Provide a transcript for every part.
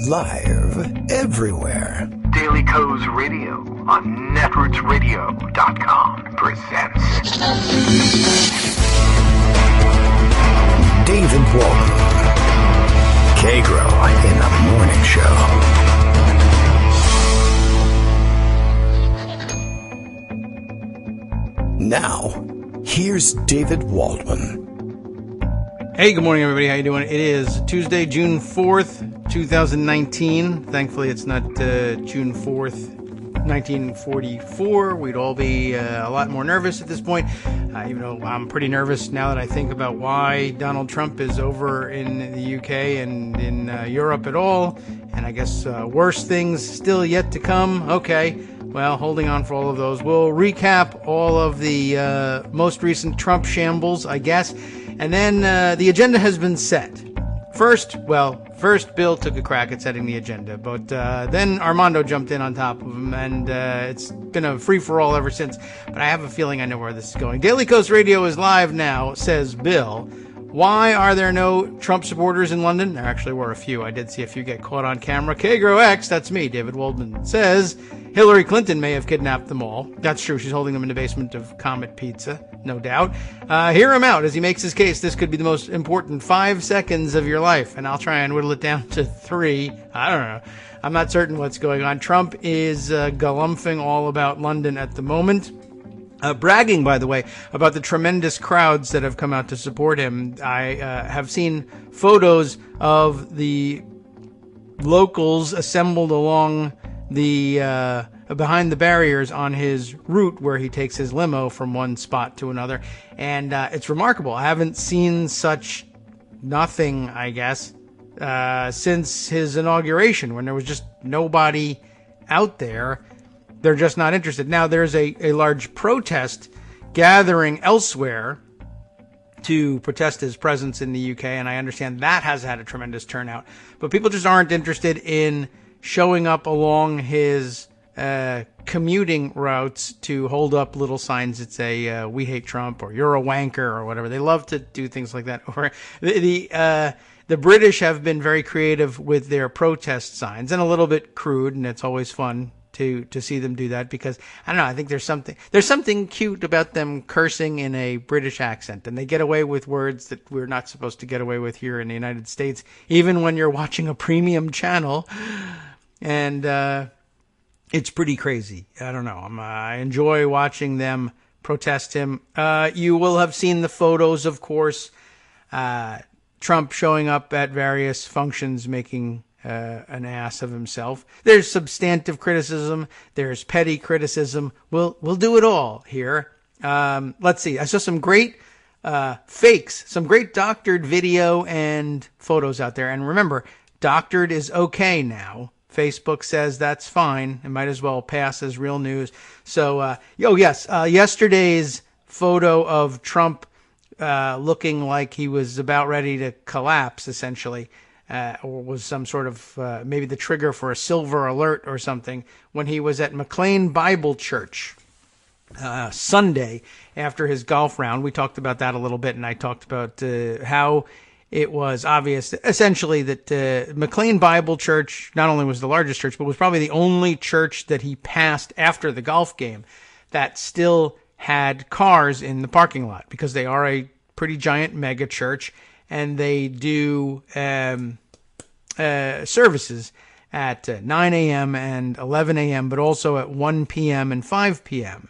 Live everywhere. Daily Co's Radio on netrootsradio.com presents David Waldman. Kagro in the Morning Show. Now, here's David Waldman. Hey, good morning, everybody. How you doing? It is Tuesday, June 4th, 2019. Thankfully, it's not June 4th, 1944. We'd all be a lot more nervous at this point, even though I'm pretty nervous now that I think about why Donald Trump is over in the UK and in Europe at all. And I guess worse things still yet to come. Okay, well, holding on for all of those. We'll recap all of the most recent Trump shambles, I guess. And then the agenda has been set. First, Bill took a crack at setting the agenda, but then Armando jumped in on top of him, and it's been a free-for-all ever since. But I have a feeling I know where this is going. Daily Coast Radio is live now, says Bill. Why are there no Trump supporters in London? There actually were a few. I did see a few get caught on camera. Kagro X, that's me, David Waldman, says Hillary Clinton may have kidnapped them all. That's true. She's holding them in the basement of Comet Pizza, no doubt. Hear him out as he makes his case. This could be the most important 5 seconds of your life, and I'll try and whittle it down to 3. I don't know. I'm not certain what's going on. Trump is galumphing all about London at the moment. Bragging, by the way, about the tremendous crowds that have come out to support him. I have seen photos of the locals assembled along the behind the barriers on his route where he takes his limo from one spot to another, and it's remarkable. I haven't seen such nothing, I guess, since his inauguration, when there was just nobody out there. They're just not interested. Now, there's a large protest gathering elsewhere to protest his presence in the UK, and I understand that has had a tremendous turnout. But people just aren't interested in showing up along his commuting routes to hold up little signs that say, we hate Trump, or you're a wanker, or whatever. They love to do things like that. Or the British have been very creative with their protest signs, and a little bit crude, and it's always fun to see them do that, because I don't know, I think there's something cute about them cursing in a British accent, and they get away with words that we're not supposed to get away with here in the United States, even when you're watching a premium channel. And it's pretty crazy. I don't know. I enjoy watching them protest him. You will have seen the photos, of course. Trump showing up at various functions making an ass of himself. There's substantive criticism. There's petty criticism. We'll do it all here. Let's see. I saw some great fakes, some great doctored video and photos out there. And remember, doctored is okay now. Facebook says that's fine. It might as well pass as real news. So, yesterday's photo of Trump looking like he was about ready to collapse, essentially, or was some sort of maybe the trigger for a silver alert or something, when he was at McLean Bible Church Sunday after his golf round. We talked about that a little bit, and I talked about how it was obvious, essentially, that McLean Bible Church not only was the largest church, but was probably the only church that he passed after the golf game that still had cars in the parking lot, because they are a pretty giant mega church, and they do services at 9 a.m. and 11 a.m., but also at 1 p.m. and 5 p.m.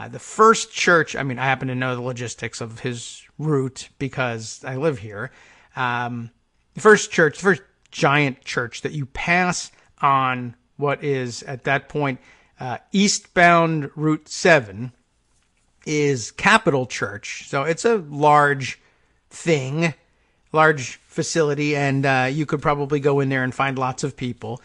The first church, I happen to know the logistics of his route because I live here. The first giant church that you pass on what is, at that point, eastbound Route 7 is Capital Church. So it's a large thing, large facility, and you could probably go in there and find lots of people,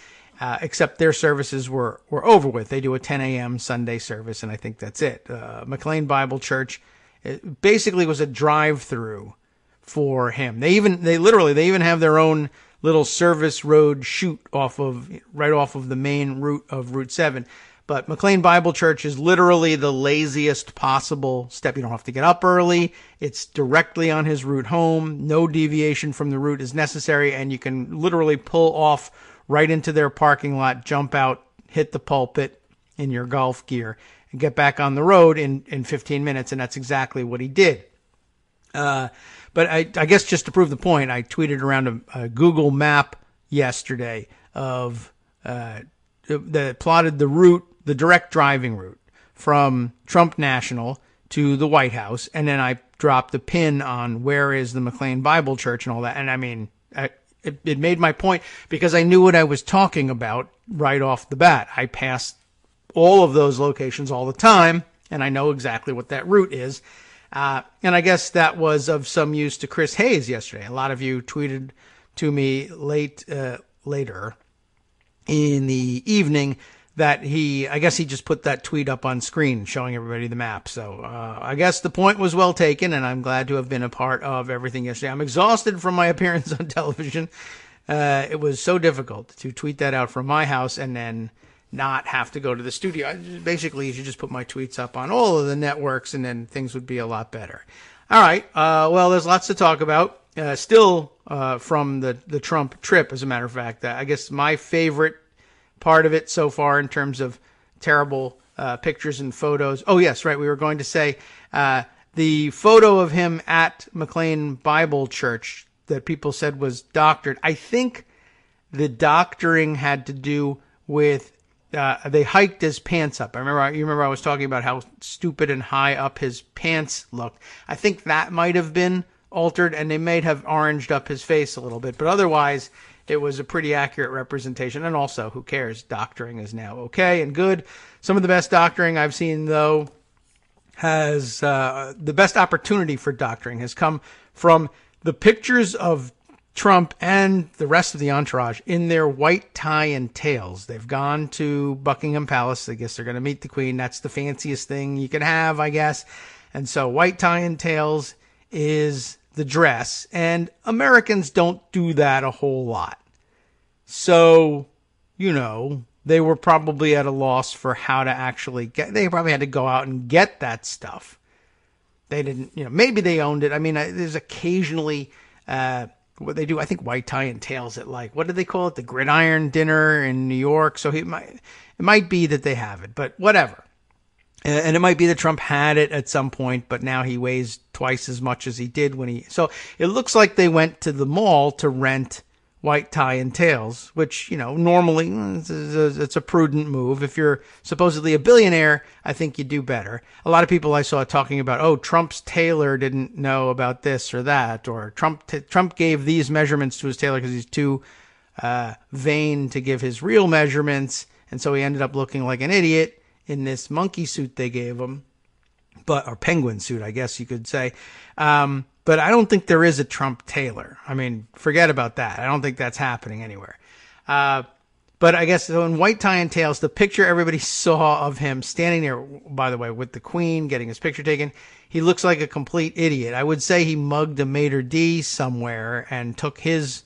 except their services were over with. They do a 10 a.m. Sunday service, and I think that's it. McLean Bible Church, it basically was a drive-through for him. They even have their own little service road shoot right off of the main route of Route 7. But McLean Bible Church is literally the laziest possible step. You don't have to get up early. It's directly on his route home. No deviation from the route is necessary, and you can literally pull off right into their parking lot, jump out, hit the pulpit in your golf gear, and get back on the road in 15 minutes, and that's exactly what he did. But I guess just to prove the point, I tweeted around a Google map yesterday of that plotted the route, the direct driving route from Trump National to the White House, and then I dropped the pin on where is the McLean Bible Church and all that. And I mean, it made my point because I knew what I was talking about right off the bat. I passed all of those locations all the time, and I know exactly what that route is. And I guess that was of some use to Chris Hayes yesterday. A lot of you tweeted to me later in the evening that I guess he just put that tweet up on screen showing everybody the map. So I guess the point was well taken, and I'm glad to have been a part of everything yesterday. I'm exhausted from my appearance on television. It was so difficult to tweet that out from my house and then not have to go to the studio. Basically, you should just put my tweets up on all of the networks, and then things would be a lot better. All right. Well, there's lots to talk about. Still from the Trump trip, as a matter of fact. I guess my favorite part of it so far in terms of terrible pictures and photos. Oh, yes, right. We were going to say the photo of him at McLean Bible Church that people said was doctored. I think the doctoring had to do with they hiked his pants up. You remember I was talking about how stupid and high up his pants looked. I think that might have been altered, and they may have oranged up his face a little bit. But otherwise, it was a pretty accurate representation. And also, who cares? Doctoring is now okay and good. Some of the best doctoring I've seen, though, has the best opportunity for doctoring has come from the pictures of Trump and the rest of the entourage in their white tie and tails. They've gone to Buckingham Palace. I guess they're going to meet the Queen. That's the fanciest thing you can have, I guess. And so white tie and tails is the dress. And Americans don't do that a whole lot. So, they were probably at a loss for how to actually they probably had to go out and get that stuff. They didn't, maybe they owned it. I mean, there's occasionally, what they do, I think white tie and tails at what do they call it? The Gridiron Dinner in New York. So it might be that they have it, but whatever. And it might be that Trump had it at some point, but now he weighs twice as much as he did so it looks like they went to the mall to rent white tie and tails, which, normally it's a prudent move. If you're supposedly a billionaire, I think you do better. A lot of people I saw talking about, Trump's tailor didn't know about this or that, or Trump gave these measurements to his tailor because he's too vain to give his real measurements, and so he ended up looking like an idiot in this monkey suit they gave him, or penguin suit, I guess you could say. But I don't think there is a Trump tailor. I mean, forget about that. I don't think that's happening anywhere. But I guess so in white tie and tails, the picture everybody saw of him standing there, by the way, with the Queen, getting his picture taken, he looks like a complete idiot. I would say he mugged a maitre d' somewhere and took his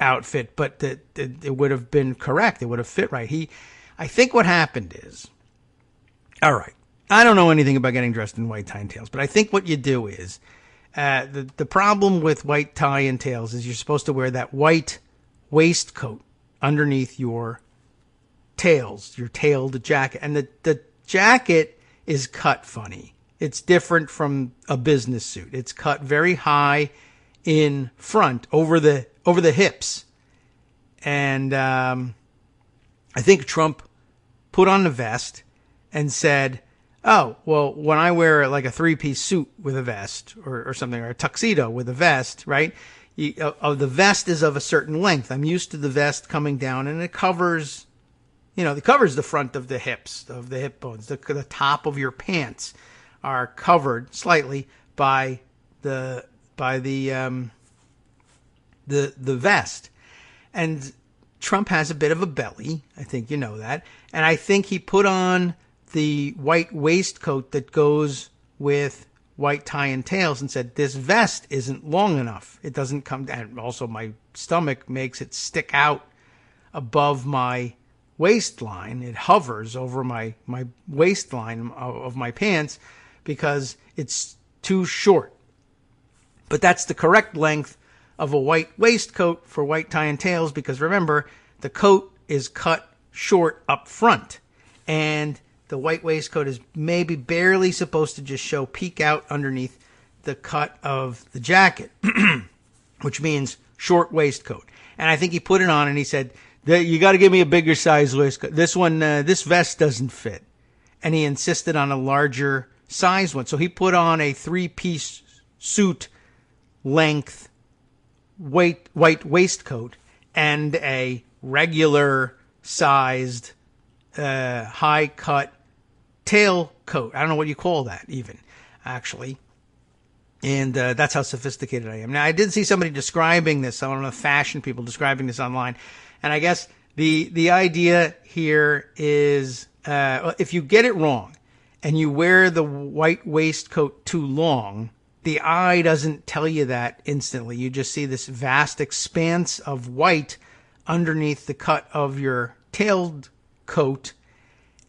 outfit, but it would have been correct. It would have fit right. I think what happened is, all right, I don't know anything about getting dressed in white tie and tails, but I think what you do is, the problem with white tie and tails is you're supposed to wear that white waistcoat underneath your tails, your tailed jacket. And the jacket is cut funny. It's different from a business suit. It's cut very high in front over the hips. And I think Trump put on the vest and said, oh, well, when I wear a 3-piece suit with a vest or something, or a tuxedo with a vest, right? The vest is of a certain length. I'm used to the vest coming down, and it covers, it covers the front of the hips, of the hip bones. The top of your pants are covered slightly by the vest. And Trump has a bit of a belly. I think you know that. And I think he put on the white waistcoat that goes with white tie and tails and said, this vest isn't long enough. It doesn't come down. Also, my stomach makes it stick out above my waistline. It hovers over my waistline of my pants because it's too short. But that's the correct length of a white waistcoat for white tie and tails, because remember, the coat is cut short up front, and the white waistcoat is maybe barely supposed to just peek out underneath the cut of the jacket, which means short waistcoat. And I think he put it on and he said, you got to give me a bigger size waistcoat. This one, this vest doesn't fit. And he insisted on a larger size one. So he put on a 3-piece suit length white waistcoat and a regular sized high cut tail coat. I don't know what you call that even, actually. And that's how sophisticated I am. Now, I did see somebody describing this, some of the fashion people describing this online. And I guess the idea here is if you get it wrong and you wear the white waistcoat too long, the eye doesn't tell you that instantly. You just see this vast expanse of white underneath the cut of your tailed coat.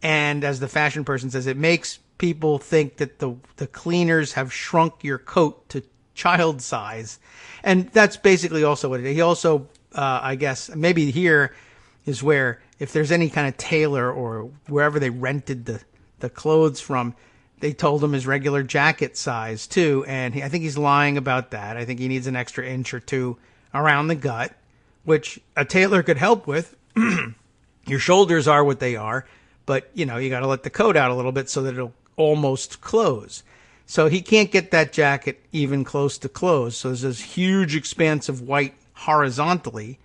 And as the fashion person says, it makes people think that the cleaners have shrunk your coat to child size. And that's basically also what it is. He also, I guess, maybe here is where if there's any kind of tailor or wherever they rented the clothes from, they told him his regular jacket size too. And I think he's lying about that. I think he needs an extra inch or two around the gut, which a tailor could help with. Your shoulders are what they are, but you got to let the coat out a little bit so that it'll almost close. So he can't get that jacket even close to close. So there's this huge expanse of white horizontally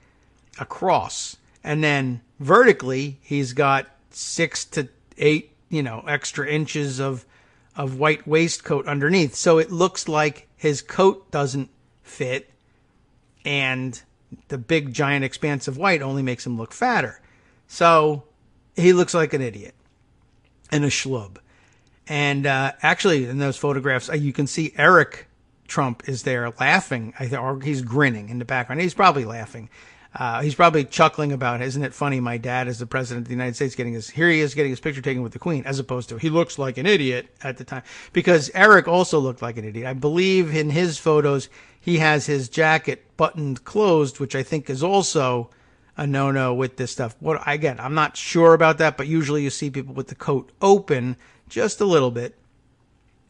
across. And then vertically, he's got 6 to 8, extra inches of white waistcoat underneath. So it looks like his coat doesn't fit, and the big giant expanse of white only makes him look fatter. So he looks like an idiot and a schlub. And actually, in those photographs, you can see Eric Trump is there laughing, or he's grinning in the background. He's probably laughing. He's probably chuckling about, isn't it funny, my dad is the president of the United States getting his picture taken with the Queen, as opposed to he looks like an idiot at the time. Because Eric also looked like an idiot. I believe in his photos, he has his jacket buttoned closed, which I think is also a no-no with this stuff. Again, I'm not sure about that, but usually you see people with the coat open just a little bit.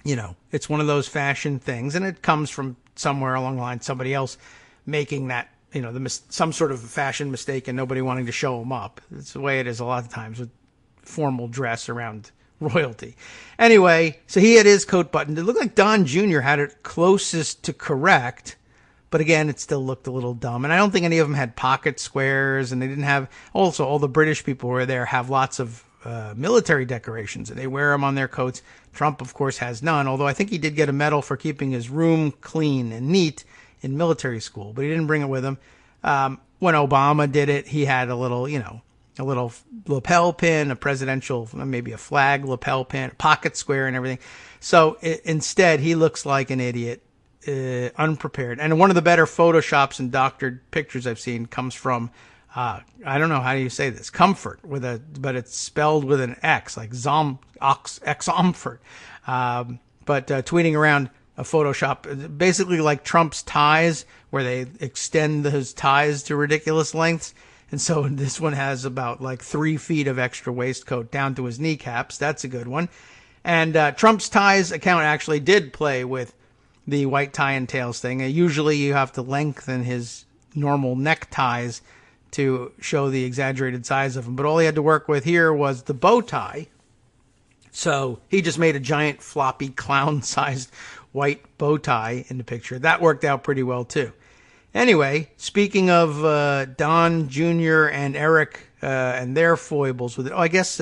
It's one of those fashion things, and it comes from somewhere along the line, somebody else making that, some sort of fashion mistake and nobody wanting to show them up. It's the way it is a lot of times with formal dress around royalty. Anyway, so he had his coat buttoned. It looked like Don Jr. had it closest to correct, but again, it still looked a little dumb. And I don't think any of them had pocket squares, and they didn't have, also all the British people who were there have lots of military decorations, and they wear them on their coats. Trump, of course, has none, although I think he did get a medal for keeping his room clean and neat in military school, but he didn't bring it with him. When Obama did it, he had a little lapel pin, a presidential, maybe a flag lapel pin, a pocket square and everything. So instead, he looks like an idiot, unprepared. And one of the better Photoshops and doctored pictures I've seen comes from, I don't know, how do you say this? Comfort, but it's spelled with an X, like X-Omfort. But tweeting around a Photoshop, basically like Trump's ties, where they extend his ties to ridiculous lengths. And so this one has about like 3 feet of extra waistcoat down to his kneecaps. That's a good one. And Trump's ties account actually did play with the white tie and tails thing. Usually you have to lengthen his normal neckties to show the exaggerated size of them. But all he had to work with here was the bow tie. So he just made a giant floppy clown-sized white bow tie in the picture. That worked out pretty well too. Anyway, speaking of Don Jr. and Eric and their foibles with it, I guess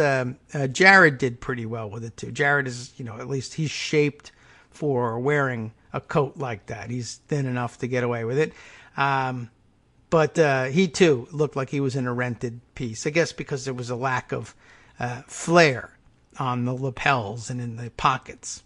Jared did pretty well with it too. Jared is, at least he's shaped for wearing a coat like that. He's thin enough to get away with it. But he too looked like he was in a rented piece, I guess because there was a lack of flair on the lapels and in the pockets.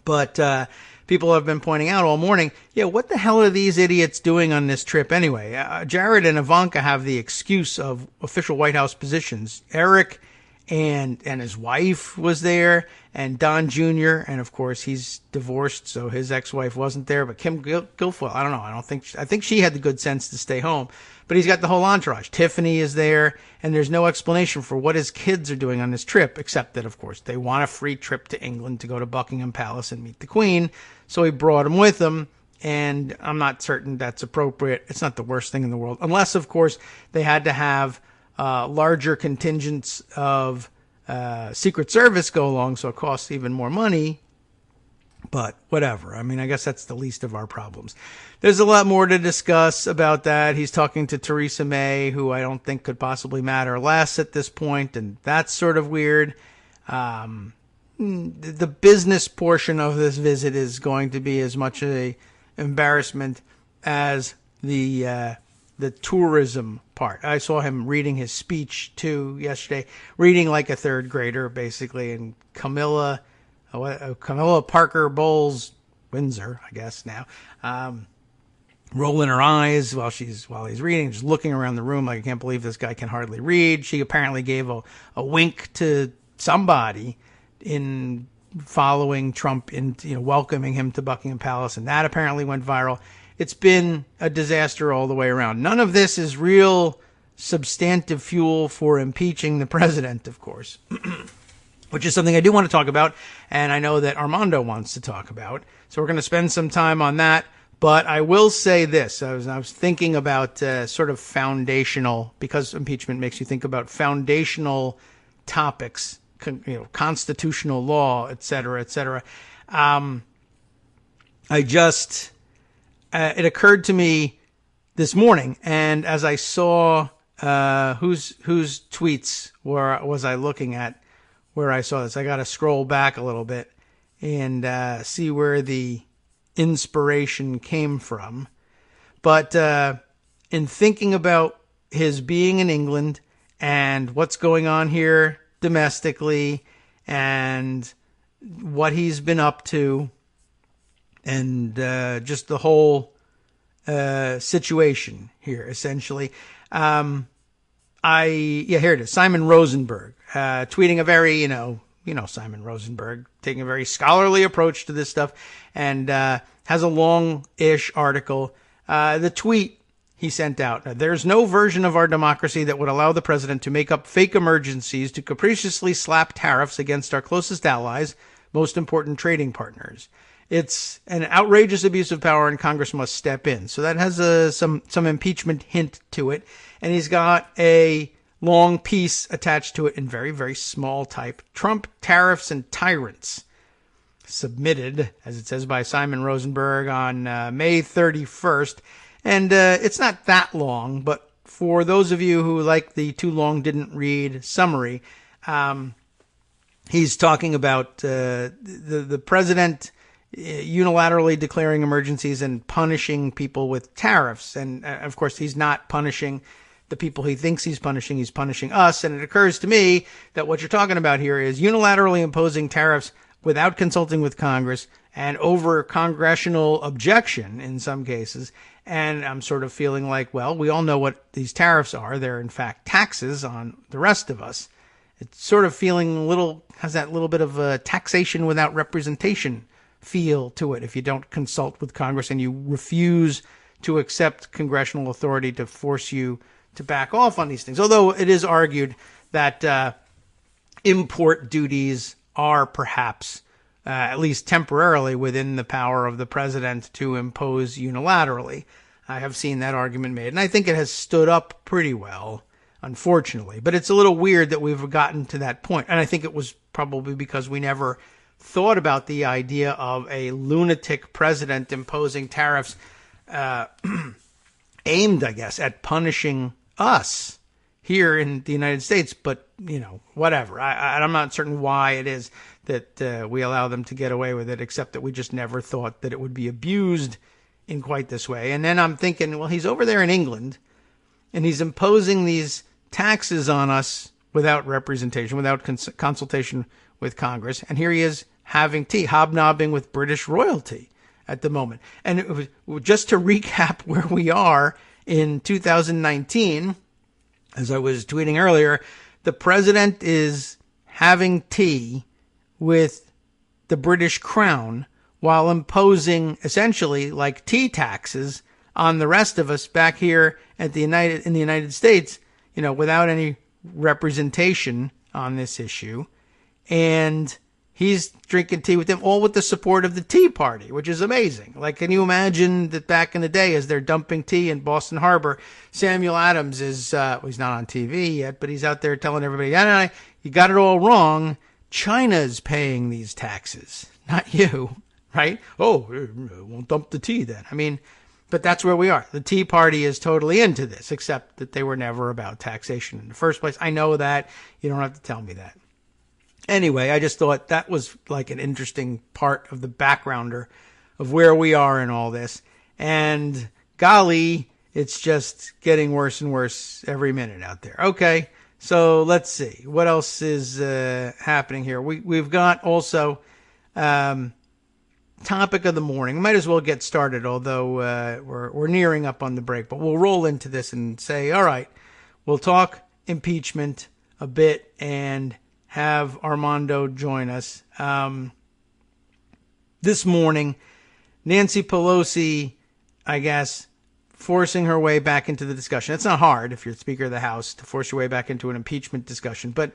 But people have been pointing out all morning, yeah, what the hell are these idiots doing on this trip anyway? Jared and Ivanka have the excuse of official White House positions. Eric and his wife was there, and Don Jr., and of course he's divorced, so his ex-wife wasn't there, but Kim Guilfoyle, I don't know, I think she had the good sense to stay home, but he's got the whole entourage. Tiffany is there, and there's no explanation for what his kids are doing on this trip, except that, of course, they want a free trip to England to go to Buckingham Palace and meet the Queen, so he brought them with him, and I'm not certain that's appropriate. It's not the worst thing in the world, unless, of course, they had to have larger contingents of Secret Service go along, so it costs even more money. But whatever. I mean, I guess that's the least of our problems. There's a lot more to discuss about that. He's talking to Theresa May, who I don't think could possibly matter less at this point, and that's sort of weird. The business portion of this visit is going to be as much a embarrassment as the tourism part. I saw him reading his speech too yesterday, reading like a third grader basically, and Camilla Parker Bowles Windsor, I guess now, rolling her eyes while he's reading, just looking around the room like, I can't believe this guy can hardly read. She apparently gave a wink to somebody in following Trump in, welcoming him to Buckingham Palace, and that apparently went viral. It's been a disaster all the way around. None of this is real substantive fuel for impeaching the president, of course, which is something I do want to talk about, and I know that Armando wants to talk about. So we're going to spend some time on that. But I will say this. I was thinking about sort of foundational, because impeachment makes you think about foundational topics, constitutional law, et cetera, et cetera. It occurred to me this morning, and as I saw whose tweets was I looking at where I saw this, I got to scroll back a little bit and see where the inspiration came from. But in thinking about his being in England and what's going on here domestically and what he's been up to, and just the whole situation here, essentially. Here it is. Simon Rosenberg tweeting a very, Simon Rosenberg taking a very scholarly approach to this stuff, and has a long-ish article. The tweet he sent out: "There's no version of our democracy that would allow the president to make up fake emergencies to capriciously slap tariffs against our closest allies, most important trading partners. It's an outrageous abuse of power, and Congress must step in." So that has some impeachment hint to it. And he's got a long piece attached to it in very, very small type: "Trump, Tariffs, and Tyrants." Submitted, as it says, by Simon Rosenberg on May 31st. And it's not that long, but for those of you who like the too long didn't read summary, he's talking about the president unilaterally declaring emergencies and punishing people with tariffs. And of course, he's not punishing the people he thinks he's punishing us. And it occurs to me that what you're talking about here is unilaterally imposing tariffs without consulting with Congress and over congressional objection in some cases. And I'm sort of feeling like, well, we all know what these tariffs are. They're in fact taxes on the rest of us. It's sort of feeling has that little bit of a taxation without representation feel to it if you don't consult with Congress and you refuse to accept congressional authority to force you to back off on these things. Although it is argued that import duties are perhaps, at least temporarily, within the power of the president to impose unilaterally. I have seen that argument made, and I think it has stood up pretty well, unfortunately. But it's a little weird that we've gotten to that point, and I think it was probably because we never thought about the idea of a lunatic president imposing tariffs aimed, I guess, at punishing us here in the United States. But, whatever. I'm not certain why it is that we allow them to get away with it, except that we just never thought that it would be abused in quite this way. And then I'm thinking, well, he's over there in England, and he's imposing these taxes on us without representation, without consultation with Congress. And here he is having tea, hobnobbing with British royalty at the moment. And it was, just to recap where we are in 2019, as I was tweeting earlier, the president is having tea with the British Crown while imposing essentially like tea taxes on the rest of us back here in the United States, without any representation on this issue. And he's drinking tea with them, all with the support of the Tea Party, which is amazing. Like, can you imagine that back in the day as they're dumping tea in Boston Harbor, Samuel Adams is, he's not on TV yet, but he's out there telling everybody, no, you got it all wrong. China's paying these taxes, not you, right? Oh, won't dump the tea then. I mean, but that's where we are. The Tea Party is totally into this, except that they were never about taxation in the first place. I know that. You don't have to tell me that. Anyway, I just thought that was like an interesting part of the backgrounder of where we are in all this. And golly, it's just getting worse and worse every minute out there. Okay, so let's see. What else is happening here? We've got also topic of the morning. Might as well get started, although we're nearing up on the break. But we'll roll into this and say, all right, we'll talk impeachment a bit and have Armando join us. This morning, Nancy Pelosi, I guess, forcing her way back into the discussion. It's not hard if you're Speaker of the House to force your way back into an impeachment discussion, but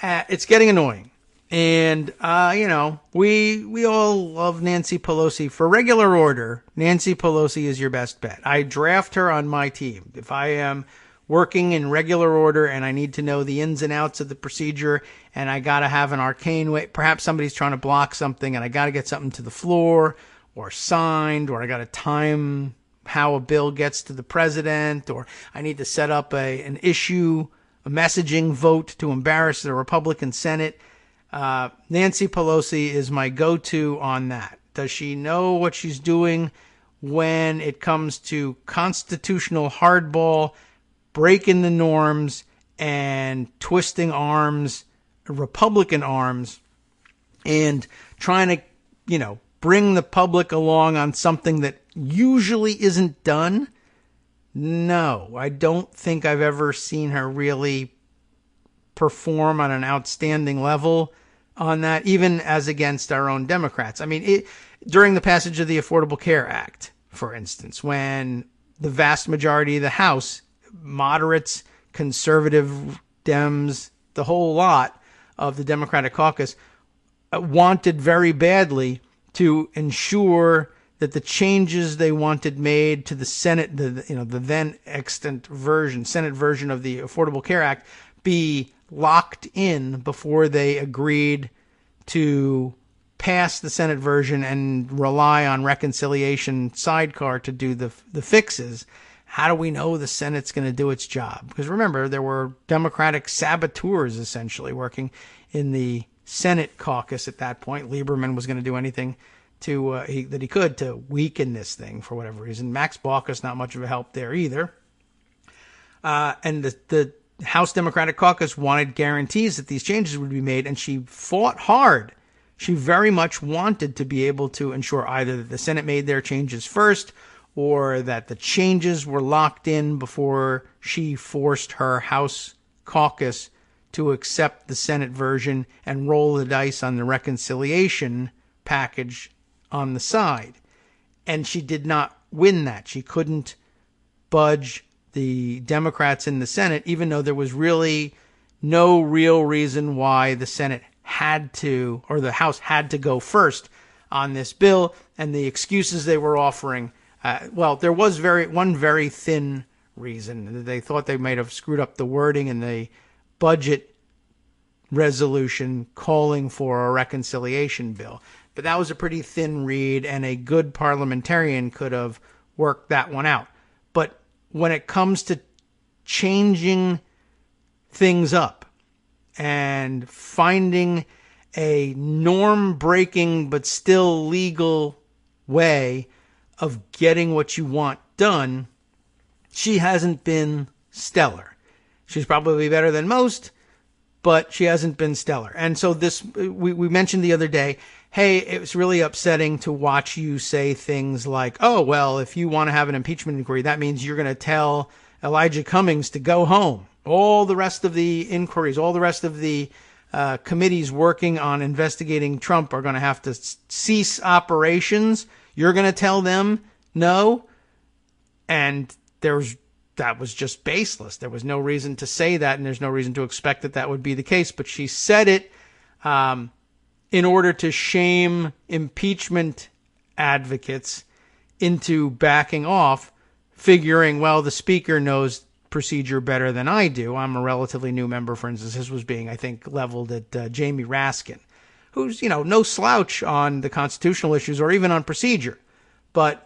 it's getting annoying. And, we all love Nancy Pelosi. For regular order, Nancy Pelosi is your best bet. I draft her on my team. If I am working in regular order and I need to know the ins and outs of the procedure and I got to have an arcane way, perhaps somebody's trying to block something and I got to get something to the floor or signed, or I got to time how a bill gets to the president, or I need to set up a messaging vote to embarrass the Republican Senate. Nancy Pelosi is my go-to on that. Does she know what she's doing when it comes to constitutional hardball, breaking the norms and twisting arms, Republican arms, and trying to, bring the public along on something that usually isn't done? No, I don't think I've ever seen her really perform on an outstanding level on that, even as against our own Democrats. I mean, during the passage of the Affordable Care Act, for instance, when the vast majority of the House, moderates, conservative Dems, the whole lot of the Democratic caucus, wanted very badly to ensure that the changes they wanted made to the Senate, the then extant version, Senate version of the Affordable Care Act, be locked in before they agreed to pass the Senate version and rely on reconciliation sidecar to do the fixes. How do we know the Senate's going to do its job? Because remember, there were Democratic saboteurs essentially working in the Senate caucus at that point. Lieberman was going to do anything that he could to weaken this thing for whatever reason. Max Baucus, not much of a help there either. And the House Democratic caucus wanted guarantees that these changes would be made, and she fought hard. She very much wanted to be able to ensure either that the Senate made their changes first, or that the changes were locked in before she forced her House caucus to accept the Senate version and roll the dice on the reconciliation package on the side. And she did not win that. She couldn't budge the Democrats in the Senate, even though there was really no real reason why the Senate had to, or the House had to go first on this bill. And the excuses they were offering, there was one very thin reason. They thought they might have screwed up the wording in the budget resolution calling for a reconciliation bill. But that was a pretty thin read, and a good parliamentarian could have worked that one out. But when it comes to changing things up and finding a norm-breaking but still legal way of getting what you want done, she hasn't been stellar. She's probably better than most, but she hasn't been stellar. And so this, we mentioned the other day, hey, it was really upsetting to watch you say things like, oh, well, if you want to have an impeachment inquiry, that means you're going to tell Elijah Cummings to go home. All the rest of the inquiries, all the rest of the committees working on investigating Trump are going to have to cease operations. You're going to tell them no. And that was just baseless. There was no reason to say that, and there's no reason to expect that that would be the case. But she said it in order to shame impeachment advocates into backing off, figuring, well, the speaker knows procedure better than I do. I'm a relatively new member, for instance. This was being, I think, leveled at Jamie Raskin, who's, no slouch on the constitutional issues or even on procedure. But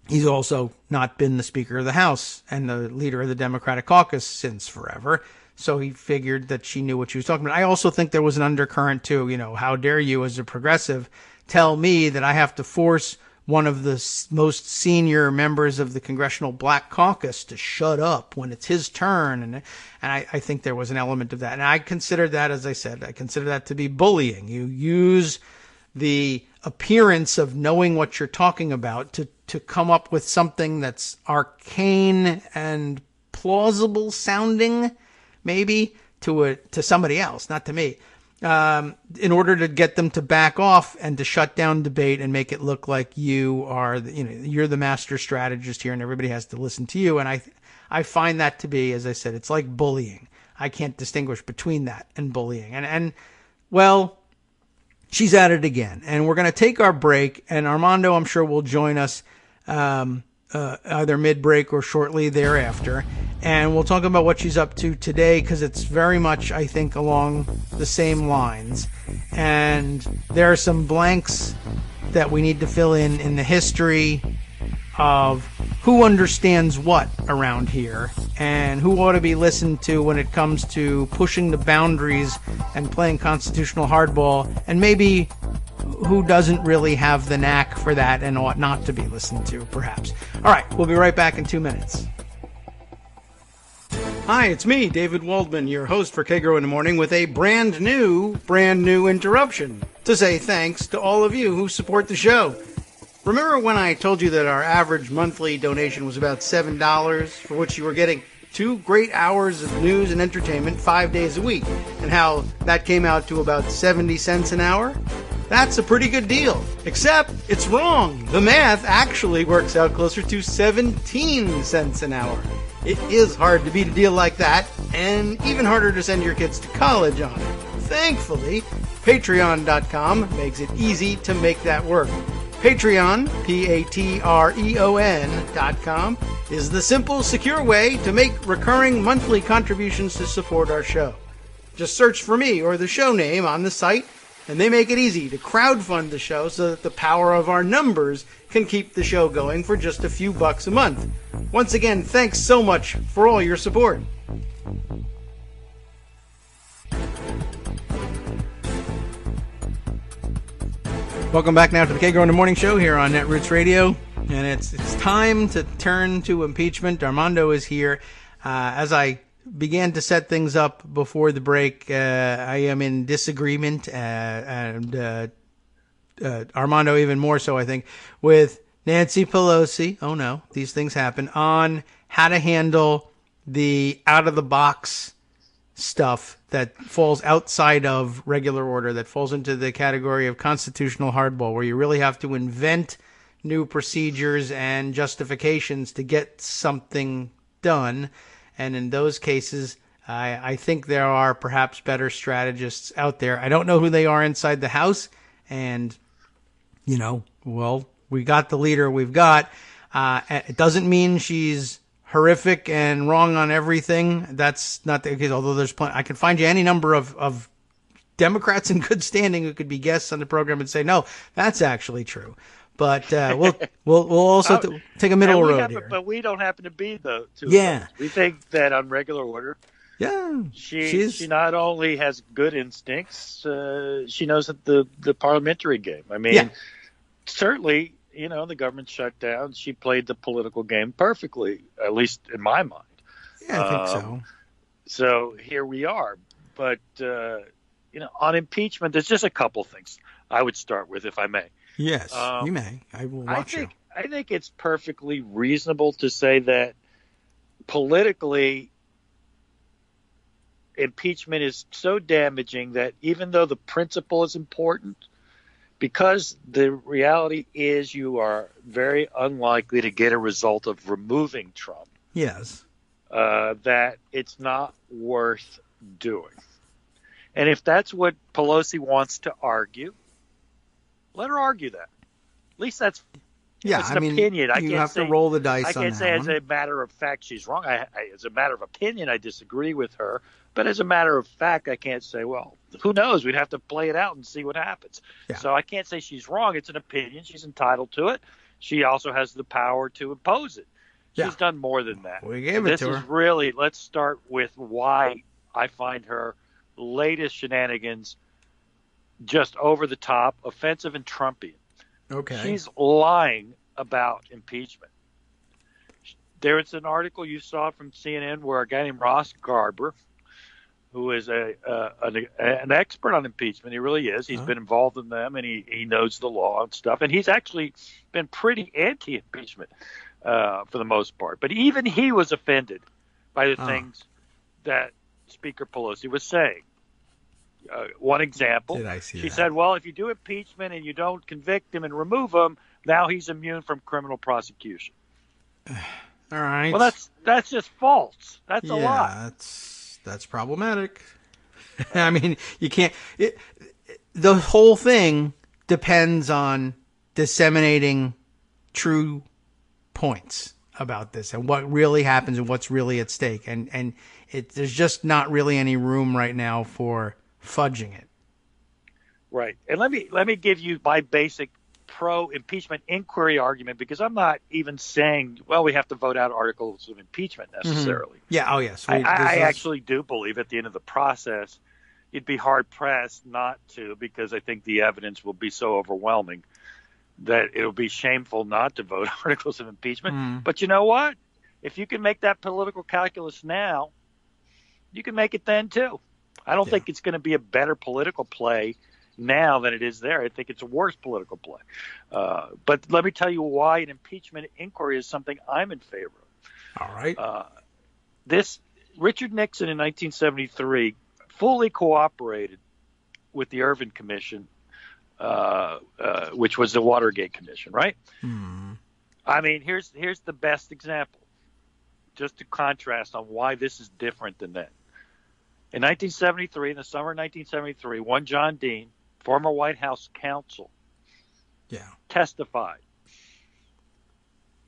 he's also not been the Speaker of the House and the leader of the Democratic caucus since forever. So he figured that she knew what she was talking about. I also think there was an undercurrent too. How dare you as a progressive tell me that I have to force one of the most senior members of the Congressional Black Caucus to shut up when it's his turn. And I think there was an element of that. And I consider that, as I said, I consider that to be bullying. You use the appearance of knowing what you're talking about to come up with something that's arcane and plausible sounding, maybe to somebody else, not to me, in order to get them to back off and to shut down debate and make it look like you are, you're the master strategist here and everybody has to listen to you. And I find that to be, as I said, it's like bullying. I can't distinguish between that and bullying. And well, she's at it again. And we're going to take our break, and Armando, I'm sure, will join us either mid-break or shortly thereafter. And we'll talk about what she's up to today, because it's very much, I think, along the same lines. And there are some blanks that we need to fill in the history of who understands what around here and who ought to be listened to when it comes to pushing the boundaries and playing constitutional hardball, and maybe who doesn't really have the knack for that and ought not to be listened to, perhaps. All right, we'll be right back in 2 minutes. Hi, it's me, David Waldman, your host for Kagro in the Morning, with a brand new interruption to say thanks to all of you who support the show. Remember when I told you that our average monthly donation was about $7, for which you were getting 2 great hours of news and entertainment 5 days a week, and how that came out to about 70 cents an hour? That's a pretty good deal, except it's wrong. The math actually works out closer to 17 cents an hour. It is hard to beat a deal like that, and even harder to send your kids to college on it. Thankfully, Patreon.com makes it easy to make that work. Patreon, Patreon.com, is the simple, secure way to make recurring monthly contributions to support our show. Just search for me or the show name on the site, and they make it easy to crowdfund the show so that the power of our numbers can keep the show going for just a few bucks a month. Once again, thanks so much for all your support. Welcome back now to the Kagro in the Morning Show here on Netroots Radio, and it's time to turn to impeachment. Armando is here. As I began to set things up before the break, I am in disagreement, and Armando even more so, I think, with Nancy Pelosi. Oh no, these things happen, on how to handle the out-of-the-box stuff that falls outside of regular order, that falls into the category of constitutional hardball, where you really have to invent new procedures and justifications to get something done. And in those cases, I think there are perhaps better strategists out there. I don't know who they are inside the House. And, well, we got the leader we've got. It doesn't mean she's horrific and wrong on everything. That's not the case, although there's plenty. I can find you any number of Democrats in good standing who could be guests on the program and say, no, that's actually true. But we'll also take a middle road here. But we don't happen to be the two. Yeah. We think that on regular order, yeah, she not only has good instincts, she knows the parliamentary game. I mean, certainly, the government shut down. She played the political game perfectly, at least in my mind. Yeah, I think so. So here we are. But on impeachment, there's just a couple things I would start with, if I may. Yes, you may. I will watch you. I think it's perfectly reasonable to say that politically, impeachment is so damaging that even though the principle is important, because the reality is you are very unlikely to get a result of removing Trump. Yes. That it's not worth doing. And if that's what Pelosi wants to argue, let her argue that. At least that's it's an opinion. You have to roll the dice on that. I can't say as a matter of fact she's wrong. As a matter of opinion, I disagree with her. But as a matter of fact, I can't say, well, who knows? We'd have to play it out and see what happens. Yeah. So I can't say she's wrong. It's an opinion. She's entitled to it. She also has the power to impose it. She's done more than that. We gave it to her. This is really, let's start with why I find her latest shenanigans just over the top, offensive and Trumpian. Okay. She's lying about impeachment. There is an article you saw from CNN where a guy named Ross Garber, who is an expert on impeachment, he really is. He's been involved in them, and he knows the law and stuff. And he's actually been pretty anti-impeachment for the most part. But even he was offended by the things that Speaker Pelosi was saying. One example, she said, well, if you do impeachment and you don't convict him and remove him, now he's immune from criminal prosecution. All right. Well, that's just false. That's a lie. That's problematic. I mean, you can't. The whole thing depends on disseminating true points about this and what really happens and what's really at stake. And there's just not really any room right now for fudging it. Right. And let me give you my basic pro-impeachment inquiry argument, because I'm not even saying, well, we have to vote out articles of impeachment necessarily. Mm-hmm. Yeah. Oh, yes. I actually do believe at the end of the process, you'd be hard-pressed not to, because I think the evidence will be so overwhelming that it'll be shameful not to vote articles of impeachment. Mm. But you know what? If you can make that political calculus now, you can make it then too. I don't think it's going to be a better political play now than it is there. I think it's a worse political play. But let me tell you why an impeachment inquiry is something I'm in favor of. All right. This Richard Nixon in 1973 fully cooperated with the Ervin Commission, which was the Watergate Commission, right? Hmm. I mean, here's the best example, just to contrast on why this is different than that. In 1973, in the summer of 1973, one John Dean, former White House counsel, testified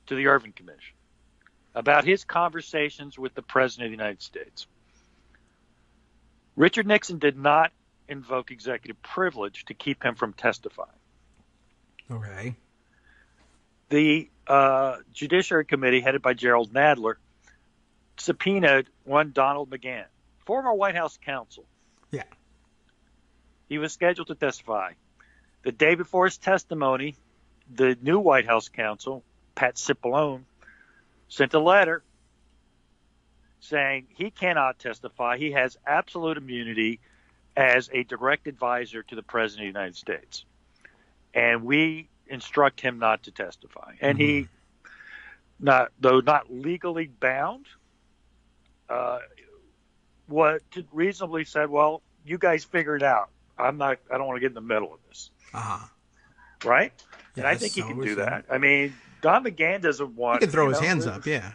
to the Ervin Commission about his conversations with the President of the United States. Richard Nixon did not invoke executive privilege to keep him from testifying. Okay. The Judiciary Committee, headed by Gerald Nadler, subpoenaed one Donald McGahn, former White House counsel. Yeah. He was scheduled to testify. The day before his testimony, the new White House counsel, Pat Cipollone, sent a letter saying he cannot testify. He has absolute immunity as a direct advisor to the President of the United States. And we instruct him not to testify. And he, though not legally bound, reasonably said, well, you guys figure it out. I don't want to get in the middle of this. Right? Yes, and I think he can do that. I mean, Don McGahn doesn't want... He can throw his hands up, yeah.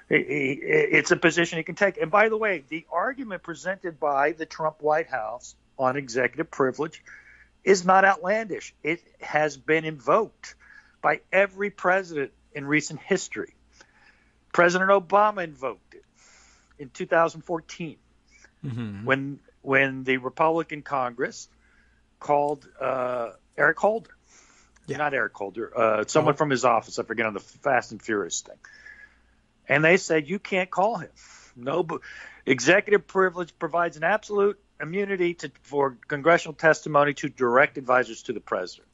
It's a position he can take. And by the way, the argument presented by the Trump White House on executive privilege is not outlandish. It has been invoked by every president in recent history. President Obama invoked it in 2014 when the Republican Congress called Eric Holder. Yeah. Not Eric Holder, someone from his office, I forget, on the Fast and Furious thing. And they said, you can't call him. No, executive privilege provides an absolute immunity for congressional testimony to direct advisors to the president.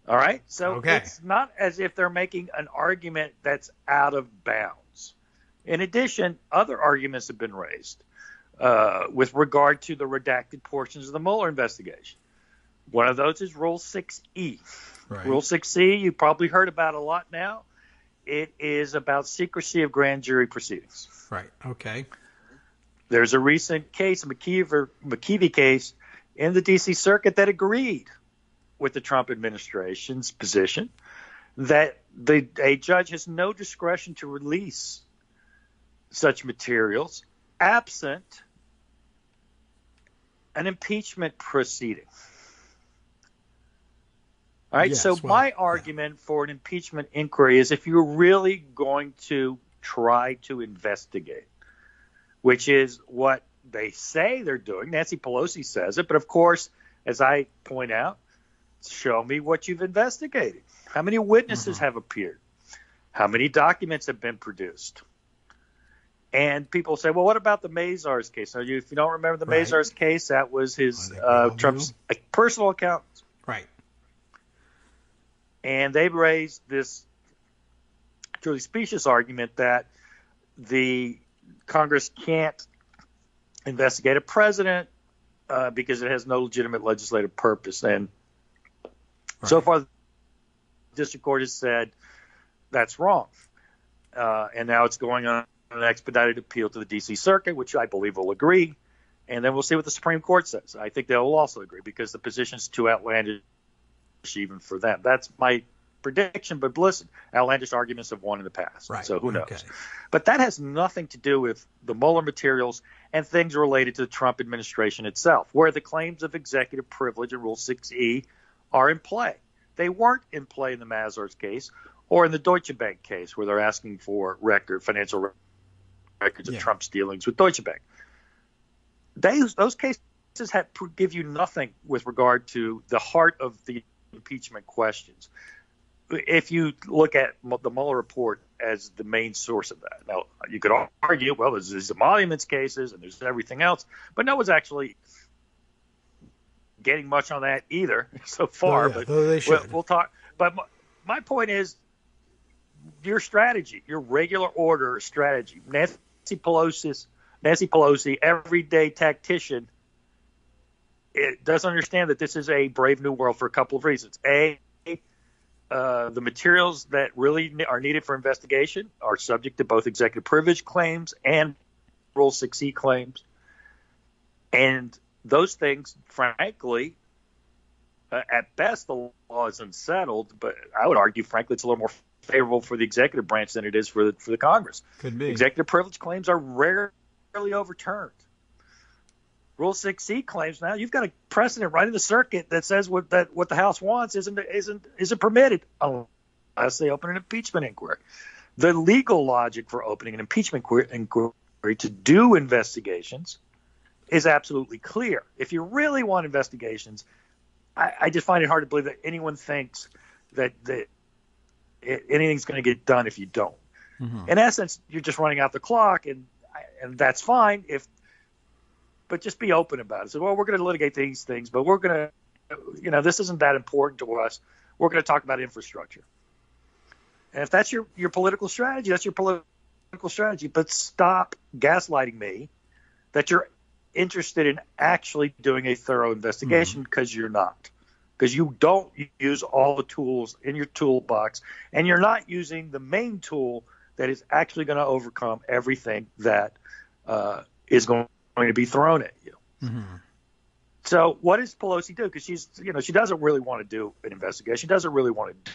All right? So it's not as if they're making an argument that's out of bounds. In addition, other arguments have been raised. with regard to the redacted portions of the Mueller investigation. One of those is Rule 6E. Right. Rule 6E, you probably heard about a lot now. It is about secrecy of grand jury proceedings. Right. Okay. There's a recent case, McKeevy case, in the D.C. Circuit that agreed with the Trump administration's position that a judge has no discretion to release such materials absent an impeachment proceeding. All right, yes, so my argument for an impeachment inquiry is if you're really going to try to investigate, which is what they say they're doing. Nancy Pelosi says it, but of course, as I point out, show me what you've investigated. How many witnesses have appeared? How many documents have been produced? And people say, well, what about the Mazars case? Now, if you don't remember the Mazars case, that was his Trump's personal account. Right. And they raised this truly specious argument that the Congress can't investigate a president because it has no legitimate legislative purpose. And so far, the district court has said that's wrong. And now it's going on an expedited appeal to the D.C. Circuit, which I believe will agree. And then we'll see what the Supreme Court says. I think they will also agree because the position is too outlandish even for them. That's my prediction. But listen, outlandish arguments have won in the past. Right. So who knows? But that has nothing to do with the Mueller materials and things related to the Trump administration itself, where the claims of executive privilege in Rule 6E are in play. They weren't in play in the Mazars case or in the Deutsche Bank case, where they're asking for financial records of Trump's dealings with Deutsche Bank. Those cases give you nothing with regard to the heart of the impeachment questions. If you look at the Mueller report as the main source of that. Now, you could argue, well, there's emoluments cases and there's everything else, but no one's actually getting much on that either so far. But they should. We'll talk. But my point is your strategy, your regular order strategy. Nancy Pelosi, everyday tactician, it doesn't understand that this is a brave new world for a couple of reasons. The materials that really are needed for investigation are subject to both executive privilege claims and Rule 6E claims. And those things, frankly, at best, the law is unsettled, but I would argue, frankly, it's a little more favorable for the executive branch than it is for the Congress. Could be. Executive privilege claims are rarely overturned. Rule 6E claims, now you've got a precedent right in the circuit that says what the House wants isn't permitted unless they open an impeachment inquiry. The legal logic for opening an impeachment inquiry to do investigations is absolutely clear. If you really want investigations, I just find it hard to believe that anyone thinks that anything's going to get done if you don't. Mm-hmm. In essence, you're just running out the clock, and that's fine but just be open about it. So, well, we're going to litigate these things, but we're going to, this isn't that important to us. We're going to talk about infrastructure. And if that's your political strategy, that's your political strategy. But stop gaslighting me that you're interested in actually doing a thorough investigation, because you're not. Because you don't use all the tools in your toolbox, and you're not using the main tool that is actually going to overcome everything that is going to be thrown at you. Mm-hmm. So what does Pelosi do? Because she doesn't really want to do an investigation. She doesn't really want to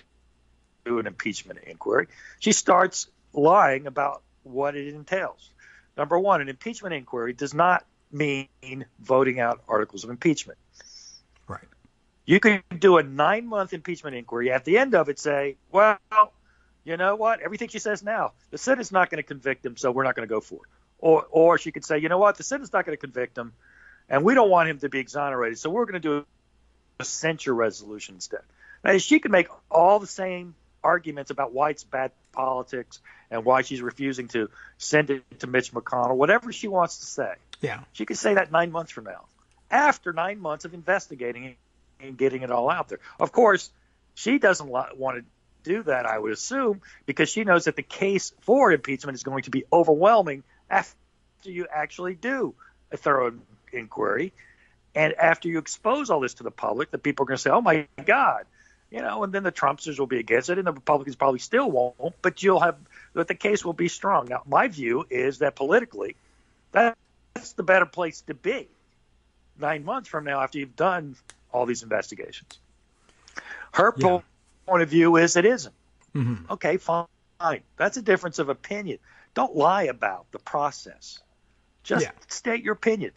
do an impeachment inquiry. She starts lying about what it entails. Number one, an impeachment inquiry does not mean voting out articles of impeachment. Right. You can do a 9-month impeachment inquiry. At the end of it, say, well, you know what? Everything she says now, the Senate's not going to convict him, so we're not going to go for it. Or she could say, you know what? The Senate's not going to convict him, and we don't want him to be exonerated, so we're going to do a censure resolution instead. Now, she could make all the same arguments about why it's bad politics and why she's refusing to send it to Mitch McConnell, whatever she wants to say. Yeah. She could say that 9 months from now, after 9 months of investigating and getting it all out there. Of course, she doesn't want to do that, I would assume, because she knows that the case for impeachment is going to be overwhelming after you actually do a thorough inquiry. And after you expose all this to the public, the people are going to say, oh, my God. And then the Trumpsters will be against it, and the Republicans probably still won't, but the case will be strong. Now, my view is that politically, that's the better place to be 9 months from now after you've done all these investigations. Her point of view is it isn't. Mm-hmm. Okay, fine. That's a difference of opinion. Don't lie about the process. Just state your opinion.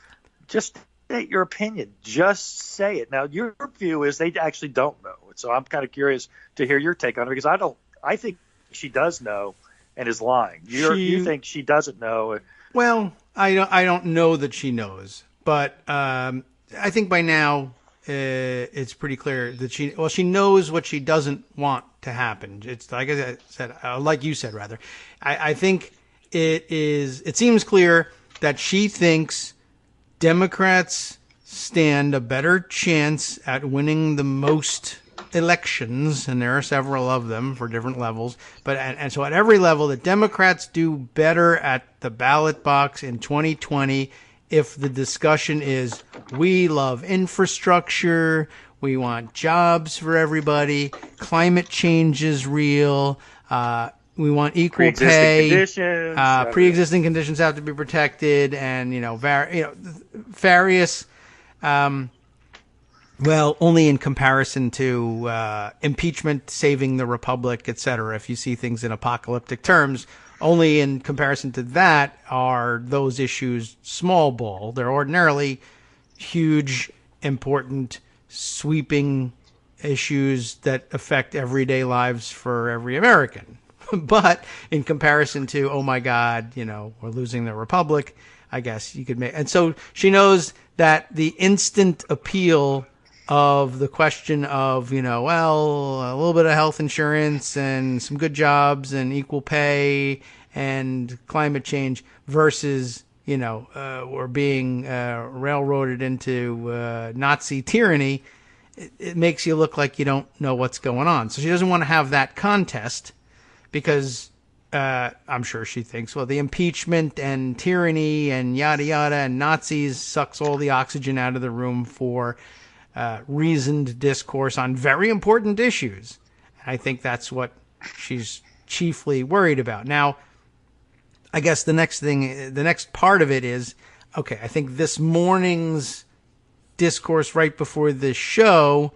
Just state your opinion. Just say it. Now, your view is they actually don't know. So I'm kind of curious to hear your take on it, because I think she does know and is lying. You think she doesn't know. Well, I don't know that she knows, but I think by now it's pretty clear that she knows what she doesn't want to happen. It's like I said, like you said, rather. I think it seems clear that she thinks Democrats stand a better chance at winning the most elections, and there are several of them for different levels, but and so at every level, the Democrats do better at the ballot box in 2020 if the discussion is, we love infrastructure, we want jobs for everybody, climate change is real, we want equal pay, pre-existing conditions have to be protected, and various well, only in comparison to impeachment, saving the republic, etc. If you see things in apocalyptic terms, only in comparison to that are those issues small ball. They're ordinarily huge, important, sweeping issues that affect everyday lives for every American. But in comparison to, oh my God, we're losing the republic, I guess you could make. And so she knows that the instant appeal of the question of, a little bit of health insurance and some good jobs and equal pay and climate change versus, we're being railroaded into Nazi tyranny, it makes you look like you don't know what's going on. So she doesn't want to have that contest because I'm sure she thinks, well, the impeachment and tyranny and yada yada and Nazis sucks all the oxygen out of the room for reasoned discourse on very important issues. I think that's what she's chiefly worried about. Now, I guess the next part of it is, okay, I think this morning's discourse right before the show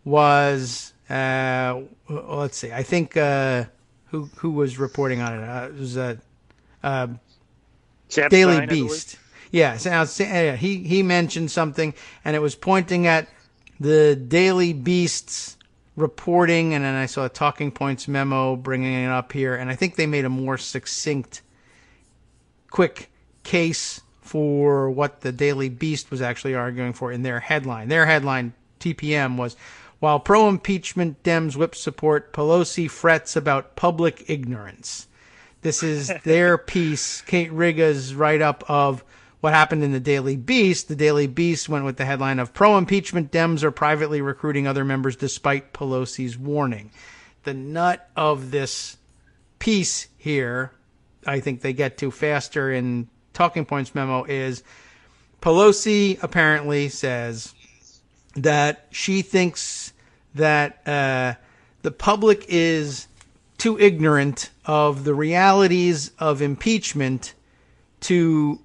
was, let's see, I think, who was reporting on it? It was Daily Stein, Beast. Yeah, he mentioned something, and it was pointing at the Daily Beast's reporting, and then I saw a Talking Points memo bringing it up here, and I think they made a more succinct, quick case for what the Daily Beast was actually arguing for in their headline. Their headline, TPM, was, while pro-impeachment Dems whip support, Pelosi frets about public ignorance. This is their piece, Kate Riga's write-up of what happened in the Daily Beast. The Daily Beast went with the headline of pro-impeachment Dems are privately recruiting other members despite Pelosi's warning. The nut of this piece here, I think they get to faster in Talking Points memo, is Pelosi apparently says that she thinks that the public is too ignorant of the realities of impeachment to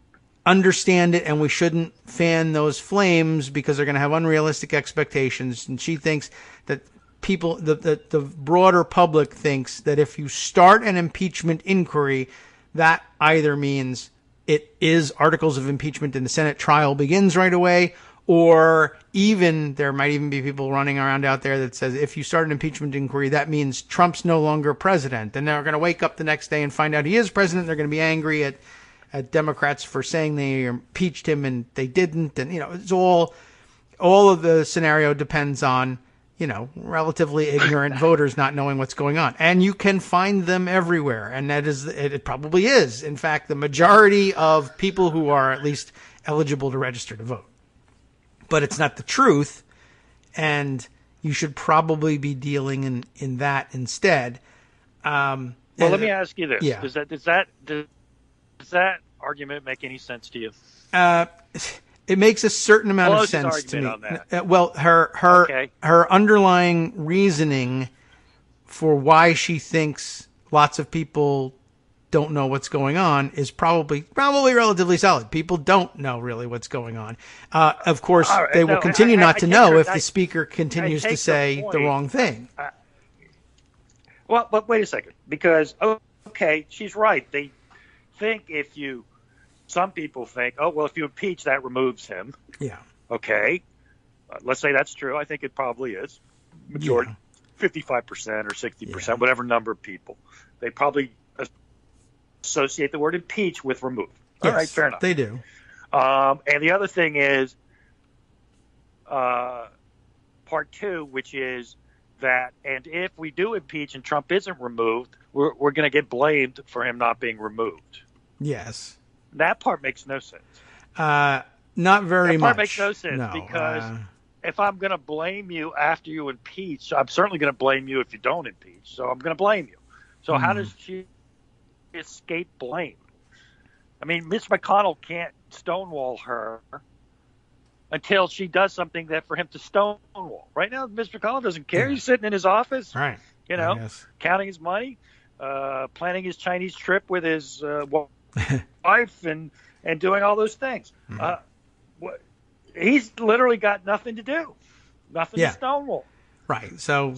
understand it, and we shouldn't fan those flames because they're going to have unrealistic expectations. And she thinks that people, the broader public thinks that if you start an impeachment inquiry, that either means it is articles of impeachment and the Senate trial begins right away, or even there might even be people running around out there that says if you start an impeachment inquiry, that means Trump's no longer president. And they're going to wake up the next day and find out he is president. They're going to be angry at Democrats for saying they impeached him and they didn't. And, it's all of the scenario depends on, relatively ignorant voters not knowing what's going on. And you can find them everywhere. And it probably is, in fact, the majority of people who are at least eligible to register to vote. But it's not the truth. And you should probably be dealing in that instead. Well, let me ask you this. Yeah. Does that argument make any sense to you? It makes a certain amount of Pelosi's sense to me. argument on that. Well, her underlying reasoning for why she thinks lots of people don't know what's going on is probably relatively solid. People don't know really what's going on. Of course, they will continue not to know if the speaker continues to say the wrong thing. Well, but wait a second, because okay, she's right. They think some people think, oh well, if you impeach, that removes him. Yeah. Okay, let's say that's true. I think it probably is. Majority, 55% or 60%, whatever number of people, they probably associate the word impeach with remove. All right, fair enough. They do. And the other thing is part two, which is that, and if we do impeach and Trump isn't removed, we're going to get blamed for him not being removed. Yes. That part makes no sense. Not very much. That part makes no sense because if I'm going to blame you after you impeach, I'm certainly going to blame you if you don't impeach. So I'm going to blame you. So how does she escape blame? I mean, Mitch McConnell can't stonewall her until she does something that for him to stonewall. Right now, Mitch McConnell doesn't care. He's sitting in his office, right? Counting his money, planning his Chinese trip with his wife, and doing all those things. He's literally got nothing to do, nothing to stonewall. Right. So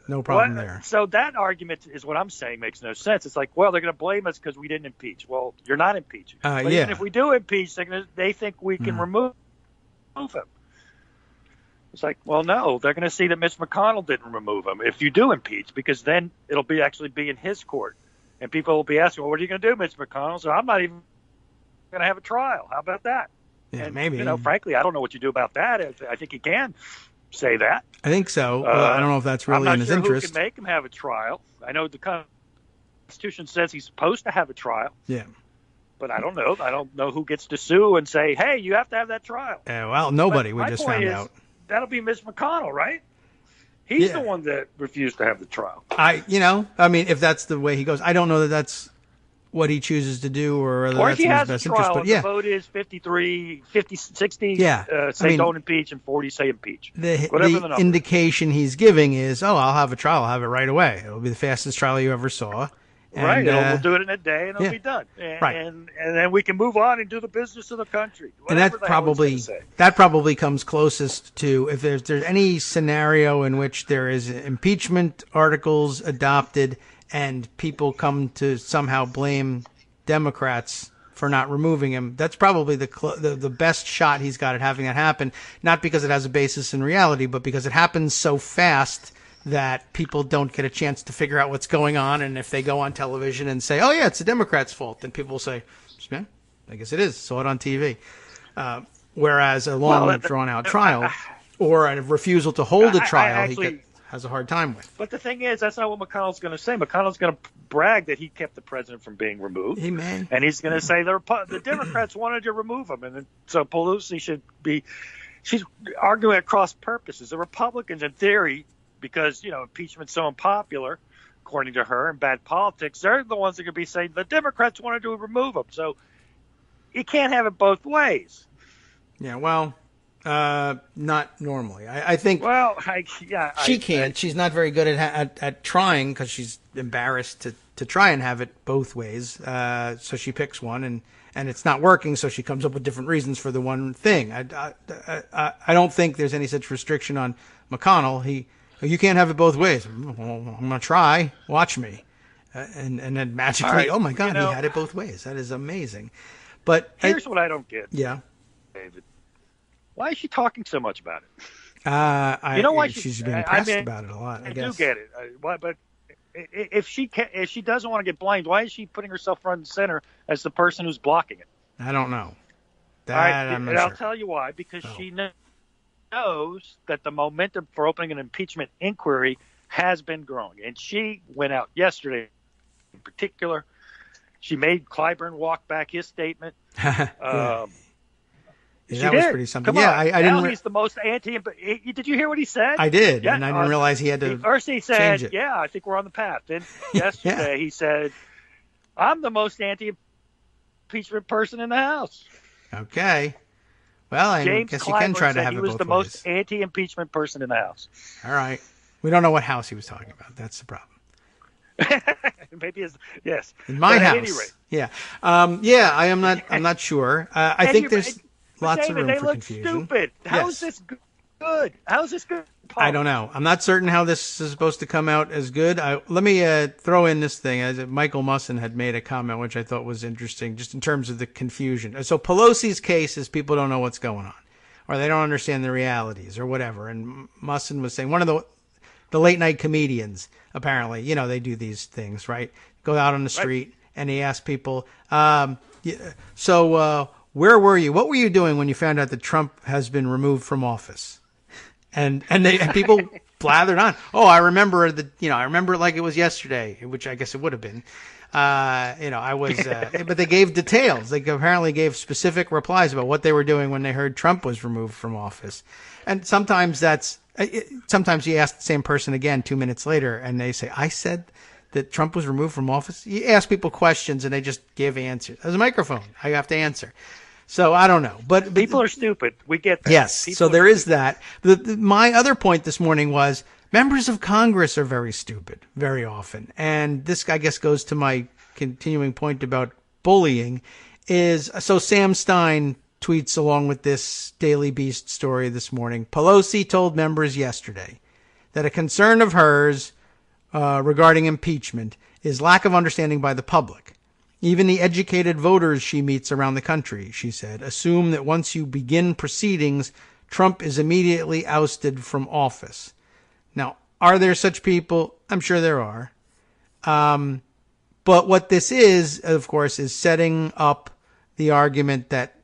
no problem there. So that argument is what I'm saying makes no sense. It's like, well, they're going to blame us because we didn't impeach. Well, you're not impeaching. But even if we do impeach, they think we can remove him. It's like, well, no, they're going to see that Mitch McConnell didn't remove him if you do impeach, because then it'll actually be in his court. And people will be asking, well, what are you going to do, Mitch McConnell? So I'm not even going to have a trial. How about that? Yeah, and, maybe. Frankly, I don't know what you do about that. I think he can say that. I think so. I don't know if that's really in his interest. I'm not sure who can make him have a trial. I know the Constitution says he's supposed to have a trial. Yeah. But I don't know. I don't know who gets to sue and say, hey, you have to have that trial. Well, nobody. We just found out. That'll be Mitch McConnell, right? He's the one that refused to have the trial. I mean, if that's the way he goes, I don't know that that's what he chooses to do or whether that's in his best interest. But the vote is 53, 50, 60, say don't impeach, and 40 say impeach. The indication he's giving is, I'll have a trial. I'll have it right away. It'll be the fastest trial you ever saw. And, we'll do it in a day, and it'll be done. And then we can move on and do the business of the country. And that probably comes closest to, if there's any scenario in which there is impeachment articles adopted and people come to somehow blame Democrats for not removing him, that's probably the best shot he's got at having that happen. Not because it has a basis in reality, but because it happens so fast that people don't get a chance to figure out what's going on. And if they go on television and say, oh, yeah, it's the Democrats' fault, then people will say, yeah, I guess it is. Saw it on TV. Whereas a long, drawn-out trial or a refusal to hold a trial, he has a hard time with. But the thing is, that's not what McConnell's going to say. McConnell's going to brag that he kept the president from being removed. He may. And he's going to say the Democrats wanted to remove him. And so Pelosi should be – she's arguing at cross purposes. The Republicans, in theory – because, impeachment's so unpopular, according to her, and bad politics, they're the ones that could be saying the Democrats wanted to remove him. So you can't have it both ways. Yeah, well, not normally. I think she can't. She's not very good at trying because she's embarrassed to try and have it both ways. So she picks one, and it's not working, so she comes up with different reasons for the one thing. I don't think there's any such restriction on McConnell. You can't have it both ways. Well, I'm going to try. Watch me. And then magically, oh, my God, he had it both ways. That is amazing. But here's what I don't get. Yeah. David. Why is she talking so much about it? Why she's been pressed about it a lot, I guess. Do get it. But if she doesn't want to get blamed, why is she putting herself front and center as the person who's blocking it? I don't know. I'm not sure. I'll tell you why. Because she knows that the momentum for opening an impeachment inquiry has been growing. And she went out yesterday in particular. She made Clyburn walk back his statement. That was pretty something. I didn't. He's the most anti. Did you hear what he said? I did, and I didn't realize he had to. First, he said, change it. "Yeah, I think we're on the path." Then yesterday, he said, "I'm the most anti-impeachment anti-impeachment person in the House. Okay. Well, I James guess you can Clyburn try to said have he it was both the ways. most anti-impeachment person in the House. All right. We don't know what house he was talking about. That's the problem. Maybe it's yes. In my But house. At any rate. Yeah. I'm not sure. I think there's lots of David, room they for look confusion. stupid. How Yes. is this good? How is this good? Paul? I don't know. I'm not certain how this is supposed to come out as good. Let me throw in this thing. As Michael Musson had made a comment, which I thought was interesting, just in terms of the confusion. So Pelosi's case is people don't know what's going on, or they don't understand the realities, or whatever. And Musson was saying one of the late night comedians, apparently, they do these things, right? Go out on the street and he asks people, so where were you? What were you doing when you found out that Trump has been removed from office? And people blathered on. Oh, I remember I remember it like it was yesterday, which I guess it would have been. I was, but they gave details. They apparently gave specific replies about what they were doing when they heard Trump was removed from office. And sometimes sometimes you ask the same person again 2 minutes later and they say, I said that Trump was removed from office. You ask people questions and they just give answers. There's a microphone. I have to answer. So I don't know, but people are stupid. We get that. Yes. So there is that. My other point this morning was members of Congress are very stupid very often. And this, I guess, goes to my continuing point about bullying so Sam Stein tweets along with this Daily Beast story this morning. Pelosi told members yesterday that a concern of hers regarding impeachment is lack of understanding by the public. Even the educated voters she meets around the country, she said, assume that once you begin proceedings, Trump is immediately ousted from office. Now, are there such people? I'm sure there are. But what this is, of course, is setting up the argument that,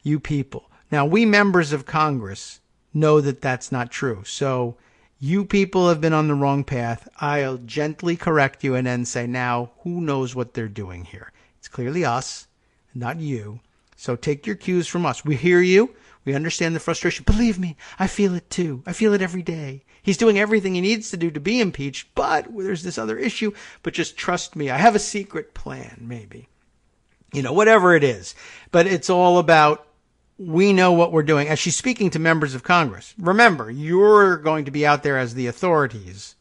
you people. Now, we members of Congress know that that's not true. So you people have been on the wrong path. I'll gently correct you and then say, now, who knows what they're doing here? It's clearly us, not you. So take your cues from us. We hear you. We understand the frustration. Believe me, I feel it too. I feel it every day. He's doing everything he needs to do to be impeached, but there's this other issue. But just trust me. I have a secret plan, maybe. Whatever it is. But it's all about we know what we're doing. As she's speaking to members of Congress, remember, you're going to be out there as the authorities.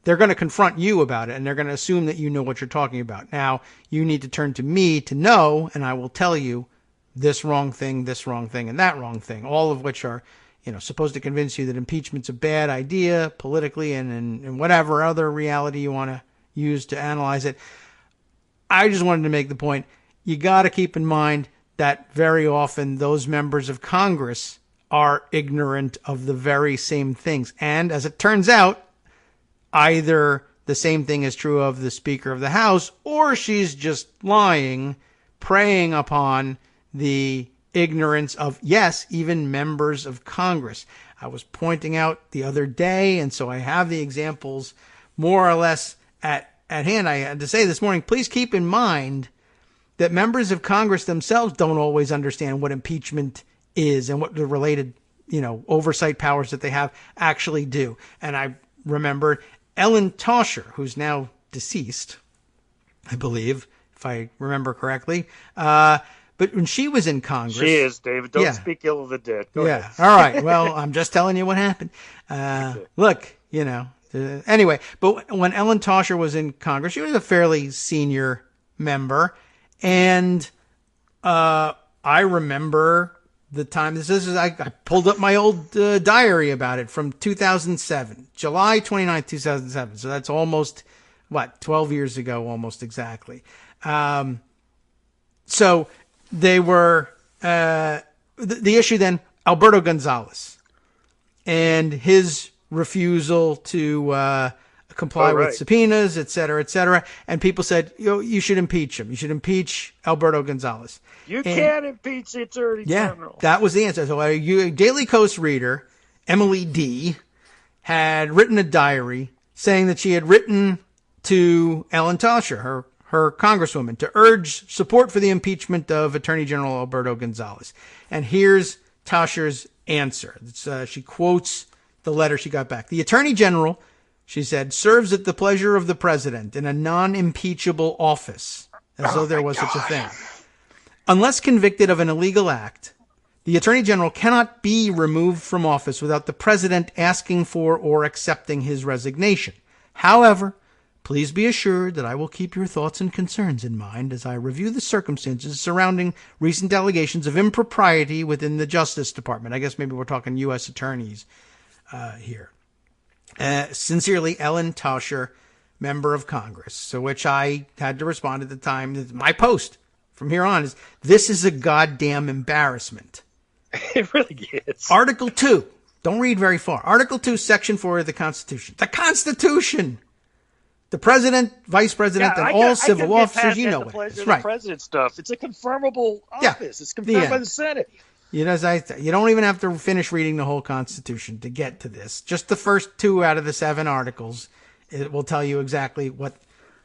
They're going to confront you about it, and they're going to assume that you know what you're talking about. Now, you need to turn to me to know, and I will tell you this wrong thing, and that wrong thing, all of which are, supposed to convince you that impeachment's a bad idea politically and whatever other reality you want to use to analyze it. I just wanted to make the point, you got to keep in mind that very often those members of Congress are ignorant of the very same things. And as it turns out, either the same thing is true of the Speaker of the House, or she's just lying, preying upon the ignorance of, yes, even members of Congress. I was pointing out the other day, and so I have the examples more or less at hand. I had to say this morning, please keep in mind that members of Congress themselves don't always understand what impeachment is and what the related, oversight powers that they have actually do. And I remember Ellen Tauscher, who's now deceased, I believe, if I remember correctly. But when she was in Congress... She is, David. Don't speak ill of the dead. Go ahead. All right. Well, I'm just telling you what happened. Look, anyway, but when Ellen Tauscher was in Congress, she was a fairly senior member. And I remember the time, I pulled up my old diary about it from 2007, July 29th, 2007. So that's almost, 12 years ago, almost exactly. So they were, the issue then, Alberto Gonzales and his refusal to comply with subpoenas, et cetera, and people said, you should impeach him. You should impeach Alberto Gonzales. You can't impeach the Attorney General. That was the answer. So a Daily Kos reader, Emily D., had written a diary saying that she had written to Ellen Tauscher, her congresswoman, to urge support for the impeachment of Attorney General Alberto Gonzales. And here's Tauscher's answer. She quotes the letter she got back. The Attorney General, she said, serves at the pleasure of the president in a non-impeachable office. as though there was such a thing. Unless convicted of an illegal act, the Attorney General cannot be removed from office without the President asking for or accepting his resignation. However, please be assured that I will keep your thoughts and concerns in mind as I review the circumstances surrounding recent allegations of impropriety within the Justice Department. I guess maybe we're talking U.S. attorneys here. Sincerely, Ellen Tauscher, member of Congress. To which I had to respond at the time. My post from here on is, this is a goddamn embarrassment. It really is. Article 2. Don't read very far. Article 2, Section 4 of the Constitution. The Constitution! The president, vice president, and all civil officers, you know what it is. Right. President stuff. It's a confirmable office. It's confirmed by the Senate. You don't even have to finish reading the whole Constitution to get to this. Just the first 2 out of the 7 articles, it will tell you exactly what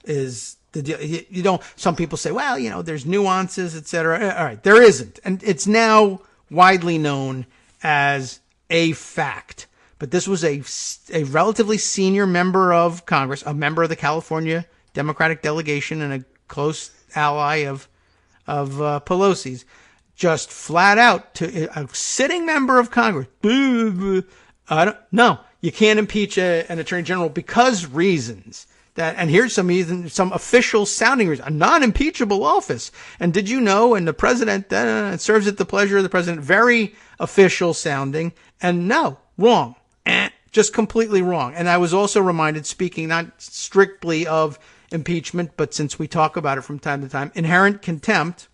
is the deal. You don't. Some people say, well, there's nuances, etc. All right, there isn't, and it's now widely known as a fact. But this was a relatively senior member of Congress, a member of the California Democratic delegation, and a close ally of Pelosi's, just flat out to a sitting member of Congress. No, you can't impeach an attorney general because reasons. And here's some official sounding reason, a non-impeachable office. And did you know? And the president serves at the pleasure of the president. Very official sounding. And no, wrong. Just completely wrong. And I was also reminded, speaking not strictly of impeachment, but since we talk about it from time to time, inherent contempt,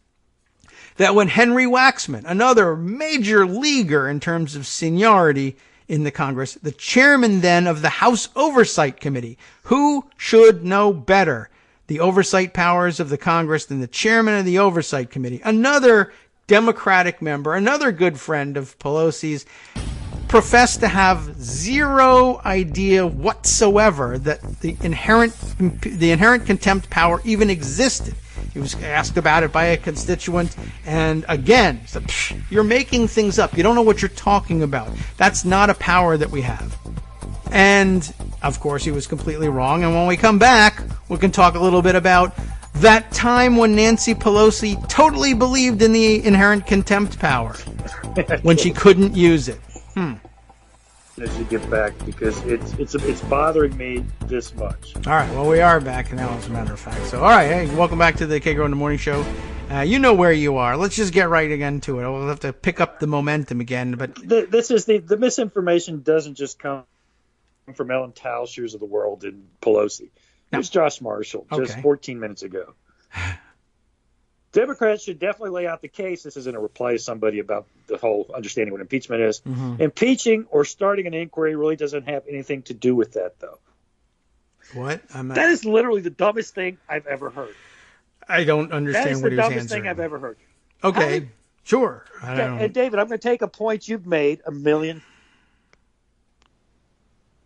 that when Henry Waxman, another major leaguer in terms of seniority in the Congress, the chairman then of the House Oversight Committee, who should know better the oversight powers of the Congress than the chairman of the Oversight Committee, another Democratic member, another good friend of Pelosi's, professed to have zero idea whatsoever that the inherent contempt power even existed. He was asked about it by a constituent, and again, he said, you're making things up. You don't know what you're talking about. That's not a power that we have. And, of course, he was completely wrong. And when we come back, we can talk a little bit about that time when Nancy Pelosi totally believed in the inherent contempt power when she couldn't use it. As you get back, because it's bothering me this much. All right, well, we are back now, as a matter of fact. So, all right, hey, welcome back to the Kagro in the Morning Show. You know where you are. Let's just get right again to it. We'll have to pick up the momentum again. But this is the misinformation doesn't just come from Ellen Tauscher's of the world and Pelosi. No. Here's Josh Marshall just 14 minutes ago. Democrats should definitely lay out the case. This isn't a reply to somebody about the whole understanding what impeachment is. Mm-hmm. Impeaching or starting an inquiry really doesn't have anything to do with that, though. What? That is literally the dumbest thing I've ever heard. I don't understand what he was answering. That is the dumbest thing I've ever heard. Okay, sure. And David, I'm going to take a point you've made a million.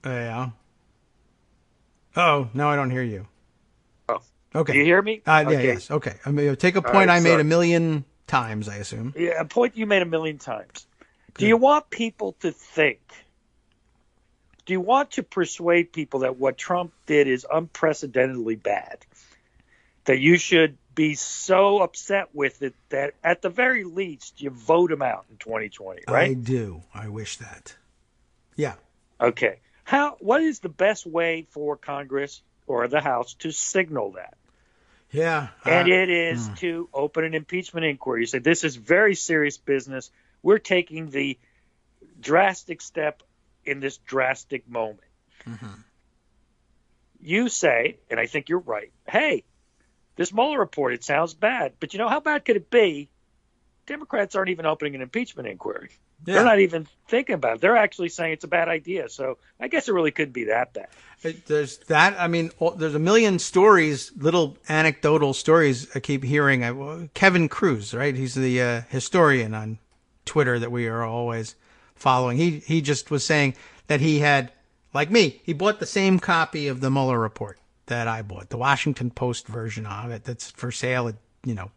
Yeah. Oh, now I don't hear you. Okay. Do you hear me? Yeah, yes. Okay. I mean, take a point I made a million times, I assume. Yeah, a point you made a million times. Good. Do you want people to think? Do you want to persuade people that what Trump did is unprecedentedly bad? That you should be so upset with it that at the very least you vote him out in 2020, right? I do. I wish that. Yeah. Okay. What is the best way for Congress or the House to signal that? Yeah. And it is to open an impeachment inquiry. You say, this is very serious business. We're taking the drastic step in this drastic moment. Mm-hmm. You say, and I think you're right, hey, this Mueller report, it sounds bad. But how bad could it be? Democrats aren't even opening an impeachment inquiry. Yeah. They're not even thinking about it. They're actually saying it's a bad idea. So I guess it really couldn't be that bad. There's that. I mean, there's a million stories, little anecdotal stories I keep hearing. Kevin Cruz, right? He's the historian on Twitter that we are always following. He just was saying that he had, like me, he bought the same copy of the Mueller report that I bought, the Washington Post version of it that's for sale at,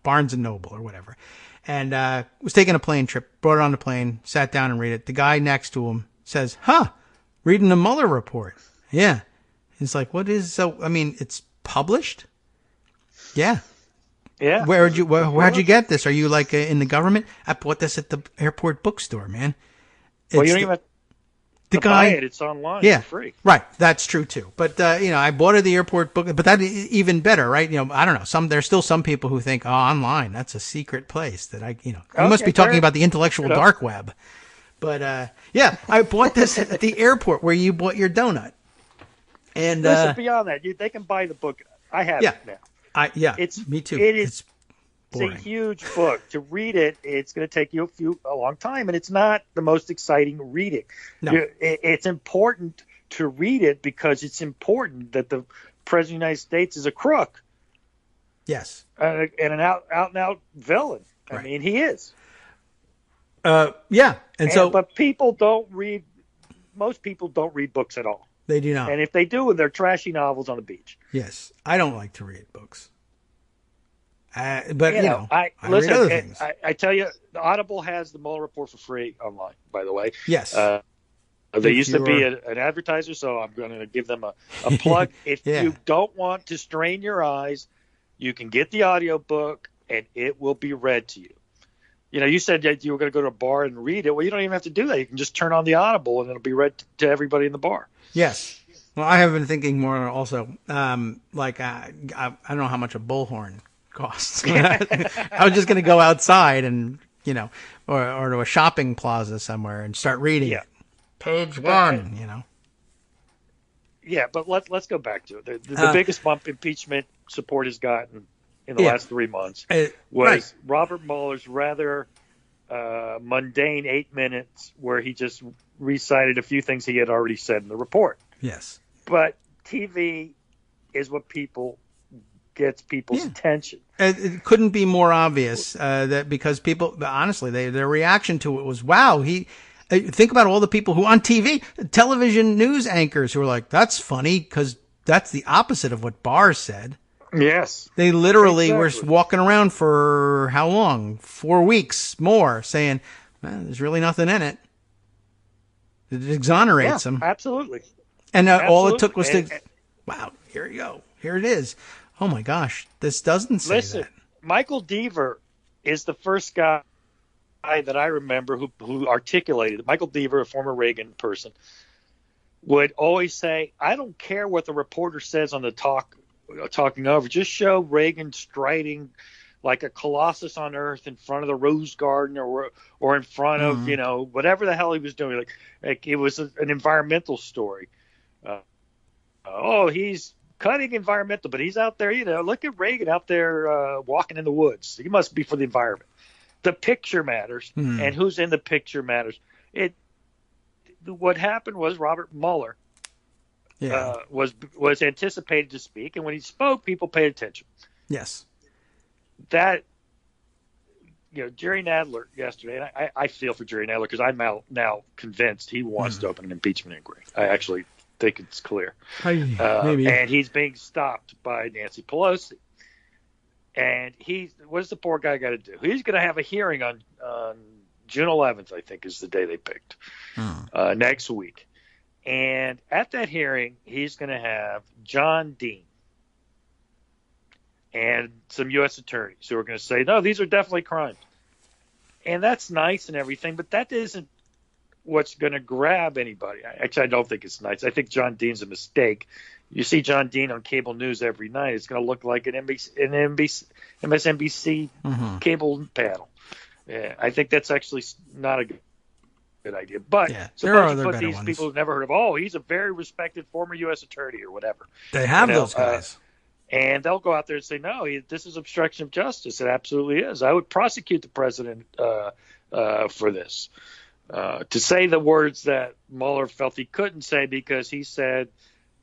Barnes & Noble or whatever. And was taking a plane trip, brought it on the plane, sat down and read it. The guy next to him says, reading the Mueller report. Yeah. He's like, what is, it's published? Yeah. Yeah. Where'd you get this? Are you like in the government? I bought this at the airport bookstore, man. Well, you don't even have the to guy, buy it. It's online yeah, for free. Right. That's true too. But I bought it at the airport book. But that even better, right? I don't know. There's still some people who think, oh, online, that's a secret place that you must be talking about the intellectual dark web. But yeah, I bought this at the airport where you bought your donut. And listen, beyond that, they can buy the book. I have it now. Me too. It's a huge book. To read it, it's going to take you a long time, and it's not the most exciting reading. No. It's important to read it because it's important that the President of the United States is a crook. Yes. And an out-and-out villain. Right. I mean, he is. Yeah. But people don't read, most people don't read books at all. They do not. And if they do, they're trashy novels on the beach. Yes. I don't like to read books. But, I read other things. I tell you, Audible has the Mueller report for free online, by the way. Yes. They used to be an advertiser, so I'm going to give them a plug. If you don't want to strain your eyes, you can get the audiobook, and it will be read to you. You said that you were going to go to a bar and read it. Well, you don't even have to do that. You can just turn on the Audible, and it'll be read to everybody in the bar. Yes. Well, I have been thinking more also, I don't know how much a bullhorn costs. I was just going to go outside and, or to a shopping plaza somewhere and start reading it. Page 1, Yeah, but let's go back to it. The biggest bump impeachment support has gotten in the last 3 months was Robert Mueller's rather mundane 8 minutes where he just recited a few things he had already said in the report. Yes. But TV is what gets people's attention. It couldn't be more obvious that because people, honestly, their reaction to it was, wow, think about all the people who on TV, television news anchors who are like, that's funny because that's the opposite of what Barr said. Yes. They literally were walking around for how long? 4 weeks more saying, there's really nothing in it. It exonerates them. Absolutely. And all it took was wow, here you go. Here it is. Oh my gosh, this doesn't say that. Michael Deaver is the first guy that I remember who articulated it. Michael Deaver, a former Reagan person, would always say, I don't care what the reporter says on the talking over. Just show Reagan striding like a colossus on earth in front of the Rose Garden or in front of, whatever the hell he was doing. Like it was an environmental story. He's cutting environmental, but he's out there, look at Reagan out there walking in the woods. He must be for the environment. The picture matters, and who's in the picture matters. What happened was Robert Mueller was anticipated to speak, and when he spoke, people paid attention. Yes. That, Jerry Nadler yesterday, and I feel for Jerry Nadler because I'm now convinced he wants to open an impeachment inquiry. I actually think it's clear. Maybe. And he's being stopped by Nancy Pelosi. And what does the poor guy got to do? He's going to have a hearing on June 11th, I think is the day they picked, next week. And at that hearing, he's going to have John Dean and some U.S. attorneys who are going to say, no, these are definitely crimes. And that's nice and everything, but that isn't what's going to grab anybody. Actually, I don't think it's nice. I think John Dean's a mistake. You see John Dean on cable news every night, it's going to look like an MSNBC cable panel. Yeah, I think that's actually not a good idea. But suppose you put these people who've never heard of, he's a very respected former U.S. attorney or whatever. They have those guys. And they'll go out there and say, no, this is obstruction of justice. It absolutely is. I would prosecute the president for this. To say the words that Mueller felt he couldn't say because he said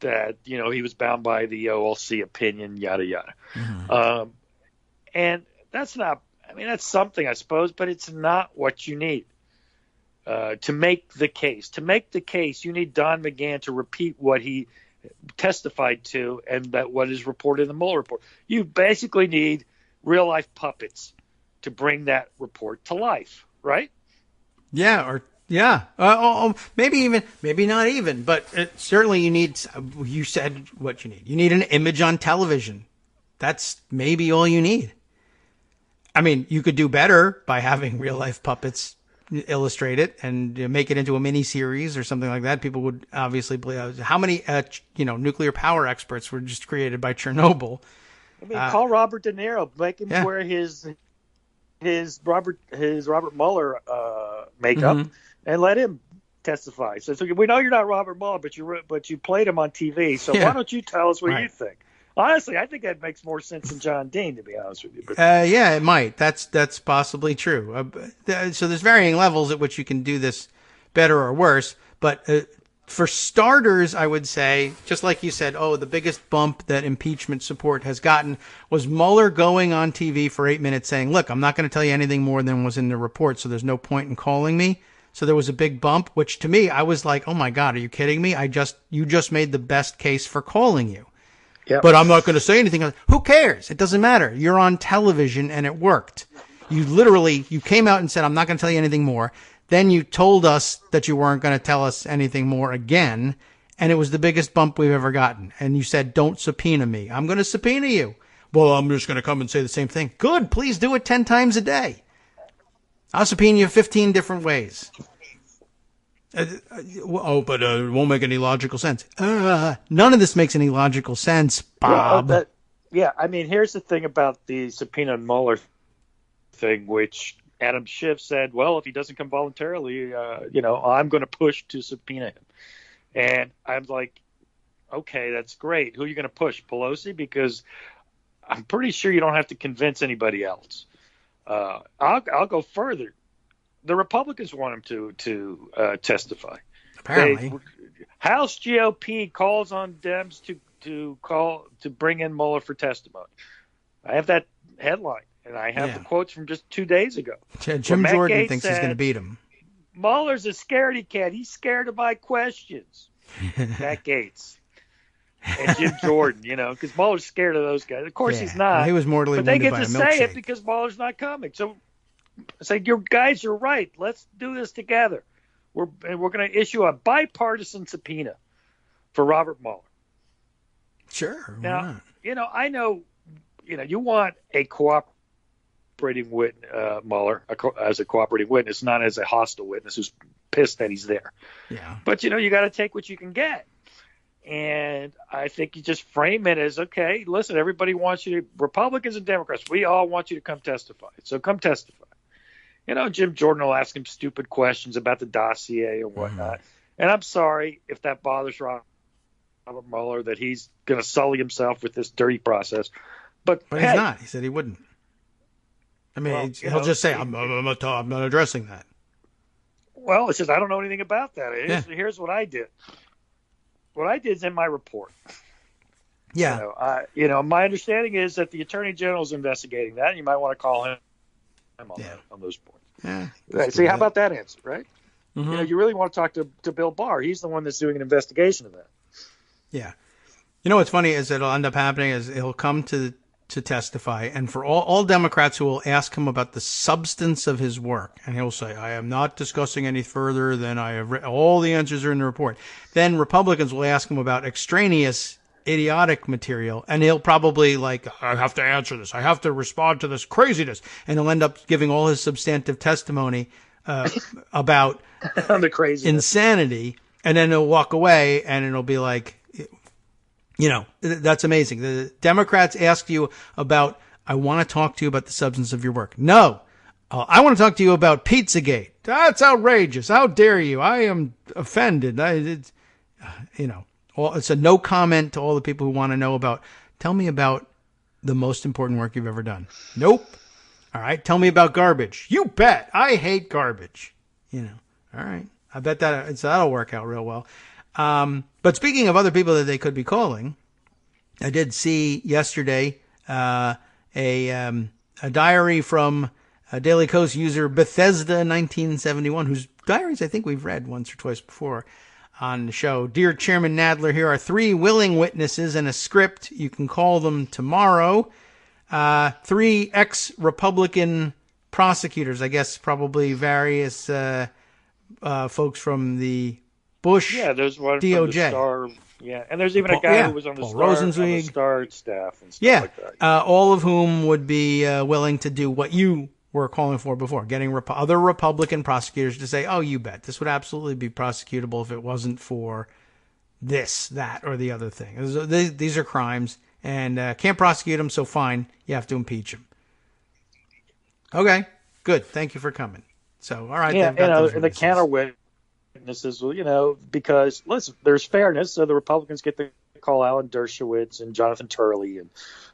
that, he was bound by the OLC opinion, yada, yada. And that's that's something, I suppose, but it's not what you need to make the case. To make the case, you need Don McGahn to repeat what he testified to and that what is reported in the Mueller report. You basically need real-life puppets to bring that report to life, right? Yeah, maybe not even, but certainly you said what you need. You need an image on television. That's maybe all you need. I mean, you could do better by having real life puppets illustrate it and make it into a mini series or something like that. People would obviously believe. How many, nuclear power experts were just created by Chernobyl? I mean, call Robert De Niro, make him wear his Robert Mueller makeup, and let him testify. So we know you're not Robert Mueller, but you played him on TV. So why don't you tell us what you think? Honestly, I think that makes more sense than John Dean, to be honest with you. Yeah, it might. That's possibly true. So there's varying levels at which you can do this better or worse. But for starters, I would say, just like you said, the biggest bump that impeachment support has gotten was Mueller going on TV for 8 minutes saying, look, I'm not going to tell you anything more than was in the report, so there's no point in calling me. So there was a big bump, which to me, I was like, oh my God, are you kidding me? You just made the best case for calling you. Yep. But I'm not going to say anything. Who cares? It doesn't matter. You're on television and it worked. You came out and said, I'm not going to tell you anything more. Then you told us that you weren't going to tell us anything more again. And it was the biggest bump we've ever gotten. And you said, don't subpoena me. I'm going to subpoena you. Well, I'm just going to come and say the same thing. Good. Please do it 10 times a day. I'll subpoena you 15 different ways. But it won't make any logical sense. None of this makes any logical sense, Bob. I mean, here's the thing about the subpoena Mueller thing, which Adam Schiff said, well, if he doesn't come voluntarily, I'm going to push to subpoena him. And I'm like, okay, that's great. Who are you going to push? Pelosi? Because I'm pretty sure you don't have to convince anybody else. I'll go further. The Republicans want him to testify. Apparently, House GOP calls on Dems to bring in Mueller for testimony. I have that headline, and I have the quotes from just 2 days ago. Jim Jordan thinks he's going to beat him. Mueller's a scaredy cat. He's scared of my questions. Matt Gaetz and Jim Jordan, because Mueller's scared of those guys. Of course he's not. He was mortally wounded by a milkshake. But they get to say it because Mueller's not coming. So it's like, you guys are right. Let's do this together. We're going to issue a bipartisan subpoena for Robert Mueller. Sure. Now, I know, you want a cooperating witness, Mueller, as a cooperating witness, not as a hostile witness who's pissed that he's there. Yeah. But, you got to take what you can get. And I think you just frame it as, okay, listen, everybody wants you to, Republicans and Democrats, we all want you to come testify. So come testify. Jim Jordan will ask him stupid questions about the dossier and whatnot. And I'm sorry if that bothers Robert Mueller, that he's going to sully himself with this dirty process. But he's not. He said he wouldn't. I mean, he'll just say, I'm not addressing that. Well, it's just, I don't know anything about that. Here's what I did. What I did is in my report. Yeah. My understanding is that the Attorney General is investigating that, and you might want to call him on those points. Yeah. See, how about that answer, right? Mm-hmm. You really want to talk to Bill Barr. He's the one that's doing an investigation of that. Yeah. What's funny is it'll end up happening is he'll come to testify, and for all Democrats who will ask him about the substance of his work, and he'll say, I am not discussing any further than I have all the answers are in the report. Then Republicans will ask him about extraneous idiotic material, and he'll probably I have to answer this. I have to respond to this craziness. And he'll end up giving all his substantive testimony about the craziness, insanity, and then he'll walk away, and it'll be like, that's amazing. The Democrats asked you about, I want to talk to you about the substance of your work. No, I want to talk to you about Pizzagate. That's outrageous. How dare you? I am offended. It's a no comment to all the people who want to know about, tell me about the most important work you've ever done. Nope. All right. Tell me about garbage. You bet. I hate garbage. All right. I bet that'll work out real well. But speaking of other people that they could be calling, I did see yesterday a diary from a Daily Kos user Bethesda 1971, whose diaries I think we've read once or twice before on the show. Dear Chairman Nadler, here are 3 willing witnesses and a script. You can call them tomorrow. 3 ex-Republican prosecutors, I guess probably various folks from the Bush Yeah, there's one from the DOJ. Star. Yeah, and there's even a guy who was on the Paul Star Rosenzweig. staff and stuff Yeah, like that. all of whom would be willing to do what you were calling for before, getting other Republican prosecutors to say, oh, you bet, this would absolutely be prosecutable if it wasn't for this, that, or the other thing. These are crimes, and can't prosecute them, so fine, you have to impeach them. Okay, good. Thank you for coming. So, all right, Yeah, they've got those and the witnesses. counter witnesses, well, because listen, there's fairness, so the Republicans get to call Alan Dershowitz and Jonathan Turley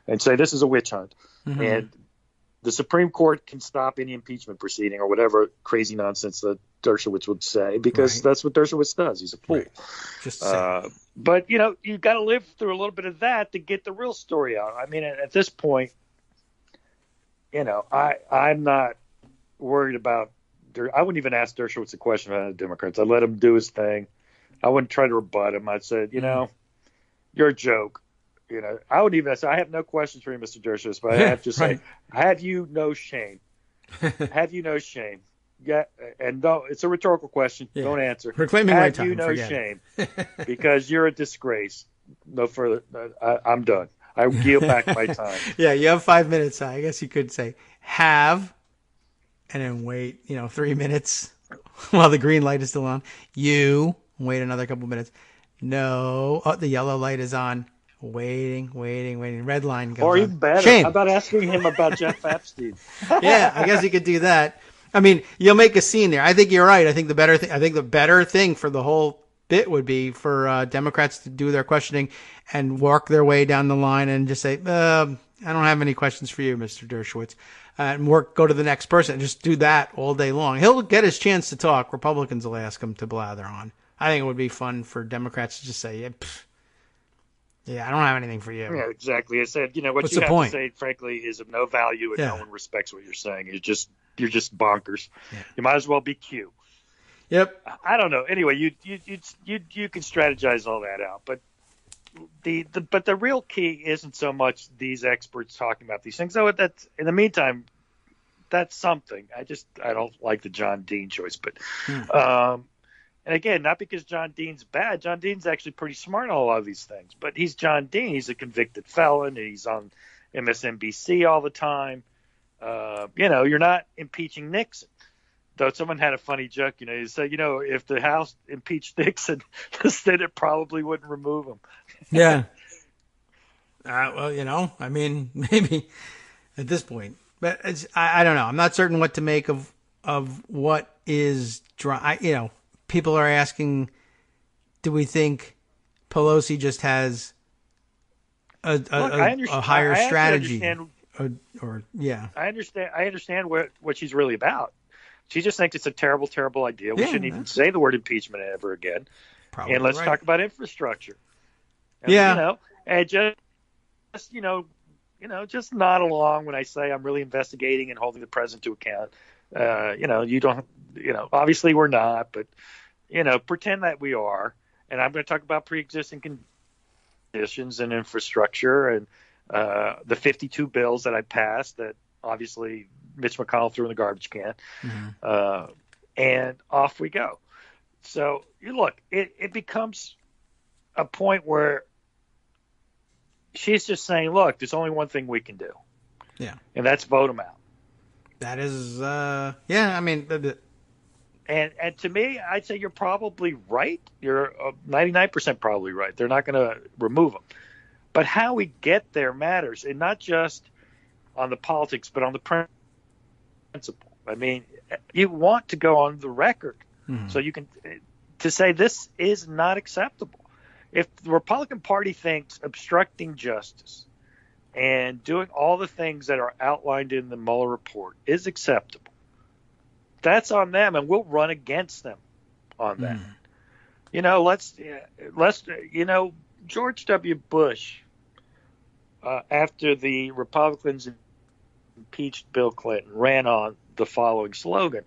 and say this is a witch hunt, and the Supreme Court can stop any impeachment proceeding or whatever crazy nonsense that Dershowitz would say, because that's what Dershowitz does. He's a fool. Right. Just saying. But you've got to live through a little bit of that to get the real story out. I mean, at this point, I'm not worried about. I wouldn't even ask Dershowitz a question about the Democrats. I'd let him do his thing. I wouldn't try to rebut him. I'd say, you're a joke. I would even say, I have no questions for you, Mr. Dershowitz, but I have to say, have you no shame? Have you no shame? Yeah, and no, it's a rhetorical question. Yeah. Don't answer. Reclaiming my time. Have you no shame? Because you're a disgrace. No further. I'm done. I yield back my time. Yeah, you have 5 minutes. I guess you could say have, and then wait, 3 minutes while the green light is still on. You wait another couple minutes. No, the yellow light is on. Waiting. Red line goes on. Or even better, shame. How about asking him about Jeff Epstein? Yeah, I guess you could do that. I mean, you'll make a scene there. I think you're right. I think the better thing for the whole bit would be for Democrats to do their questioning and work their way down the line and just say, I don't have any questions for you, Mr. Dershowitz, and go to the next person. Just do that all day long. He'll get his chance to talk. Republicans will ask him to blather on. I think it would be fun for Democrats to just say, yeah, I don't have anything for you. Yeah, exactly. I said, what What's you the have point? to say, frankly, is of no value, and no one respects what you're saying. You're just bonkers. Yeah. You might as well be Q. Yep. I don't know. Anyway, you can strategize all that out, but the real key isn't so much these experts talking about these things. Though that's in the meantime, that's something. I don't like the John Dean choice, but and again, not because John Dean's bad. John Dean's actually pretty smart on a lot of these things, but he's John Dean. He's a convicted felon. He's on MSNBC all the time. You're not impeaching Nixon. Though someone had a funny joke, he said, if the House impeached Nixon, the Senate probably wouldn't remove him. Yeah. Well, I mean, maybe at this point, but I don't know. I'm not certain what to make of what is dry. People are asking, do we think Pelosi just has a higher strategy? I understand what she's really about. She just thinks it's a terrible, terrible idea. We shouldn't even say the word impeachment ever again. Probably and let's talk about infrastructure. And, and just nod along when I say I'm really investigating and holding the president to account. You don't, obviously we're not, but, pretend that we are. And I'm going to talk about pre-existing conditions and infrastructure and the 52 bills that I passed that obviously Mitch McConnell threw in the garbage can. Mm-hmm. And off we go. So look, it becomes a point where she's just saying, look, there's only one thing we can do. Yeah. And that's vote them out. That is, And to me, I'd say you're probably right. You're 99% probably right. They're not going to remove them. But how we get there matters, and not just on the politics, but on the principle. I mean, you want to go on the record so you can to say this is not acceptable. If the Republican Party thinks obstructing justice and doing all the things that are outlined in the Mueller report is acceptable, that's on them, and we'll run against them on that. George W. Bush, after the Republicans impeached Bill Clinton, ran on the following slogan: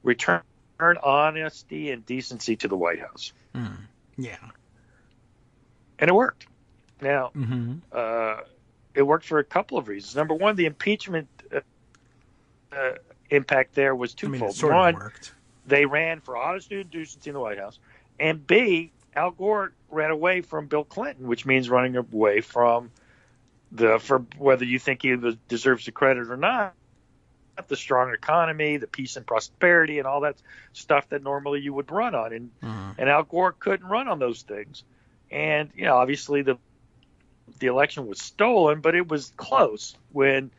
return honesty and decency to the White House. Yeah. And it worked. Now, it worked for a couple of reasons. Number one, the impeachment impact there was twofold. One, they ran for honesty and decency in the White House, And B, Al Gore ran away from Bill Clinton, which means running away from for whether you think he deserves the credit or not, the strong economy, the peace and prosperity, and all that stuff that normally you would run on. And Al Gore couldn't run on those things. And, obviously the election was stolen, but it was close when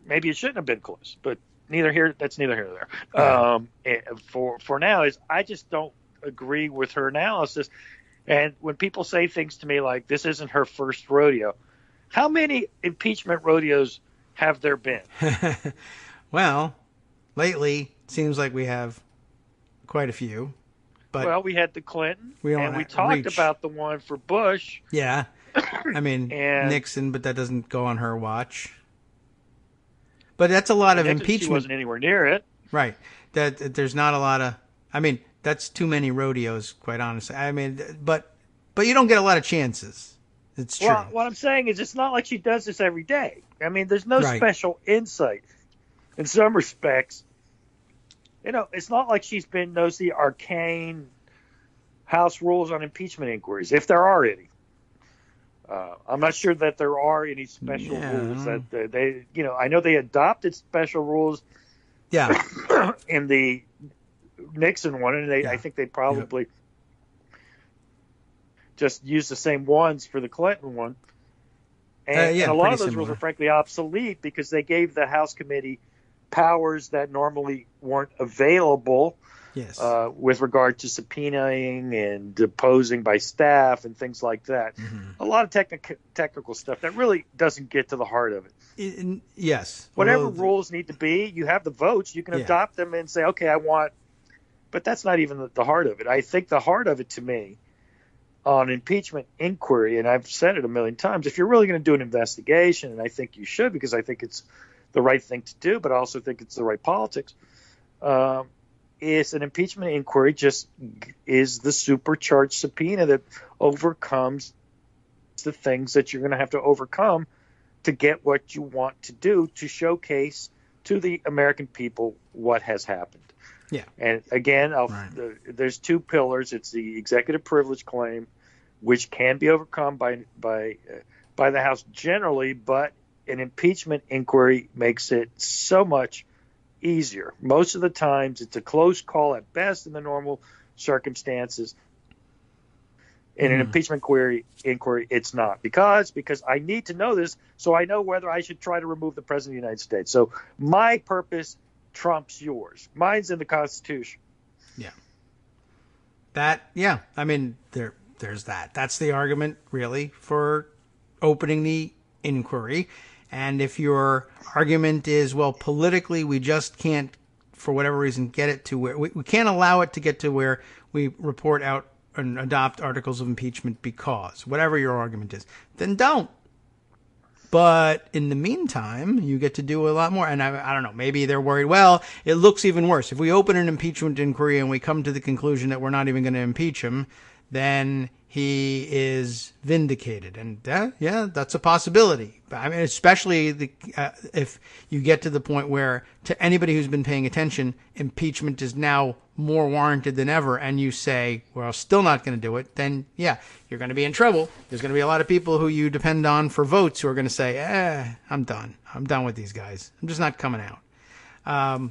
maybe it shouldn't have been close. But that's neither here nor there. For now, I just don't agree with her analysis. And when people say things to me like, this isn't her first rodeo, how many impeachment rodeos have there been? Well, lately, it seems like we have quite a few. But we had the Clinton, and we talked about the one for Bush. Yeah. I mean, and Nixon, but that doesn't go on her watch. But that's a lot of Nixon, impeachment. She wasn't anywhere near it. Right. There's not a lot of... I mean, that's too many rodeos, quite honestly. I mean, but you don't get a lot of chances. It's true. Well, what I'm saying is it's not like she does this every day. I mean, there's no special insight. In some respects, it's not like knows the arcane House rules on impeachment inquiries, if there are any. I'm not sure that there are any special rules that they, I know they adopted special rules. Yeah. In the Nixon one, and I think they probably just used the same ones for the Clinton one. And a lot of those rules are frankly obsolete because they gave the House committee powers that normally weren't available. Yes. With regard to subpoenaing and deposing by staff and things like that. A lot of technical stuff that really doesn't get to the heart of it. Yes. Whatever rules need to be, you have the votes. You can adopt them and say, okay, I want. But that's not even the heart of it. I think the heart of it to me on impeachment inquiry, and I've said it a million times, if you're really going to do an investigation, and I think you should because I think it's the right thing to do, but I also think it's the right politics, is an impeachment inquiry just is the supercharged subpoena that overcomes the things that you're going to have to overcome to get what you want to do to showcase to the American people what has happened. Yeah. And again, there's two pillars. It's the executive privilege claim, which can be overcome by the House generally, but an impeachment inquiry makes it so much easier. Most of the times it's a close call at best in the normal circumstances. In an impeachment inquiry, it's not. Because I need to know this so I know whether I should try to remove the President of the United States. So my purpose trumps yours. Mine's in the Constitution. Yeah. I mean, there's that. That's the argument, really, for opening the inquiry. And if your argument is, well, politically, we just can't, for whatever reason, get it to where we can't allow it to get to where we report out and adopt articles of impeachment because whatever your argument is, then don't. But in the meantime, you get to do a lot more. And I don't know, maybe they're worried, well, it looks even worse. If we open an impeachment inquiry and we come to the conclusion that we're not even going to impeach him, then he is vindicated. And that's a possibility. I mean, especially if you get to the point where, to anybody who's been paying attention, impeachment is now more warranted than ever, and you say, well, still not going to do it, then, you're going to be in trouble. There's going to be a lot of people who you depend on for votes who are going to say, I'm done. I'm done with these guys. I'm just not coming out.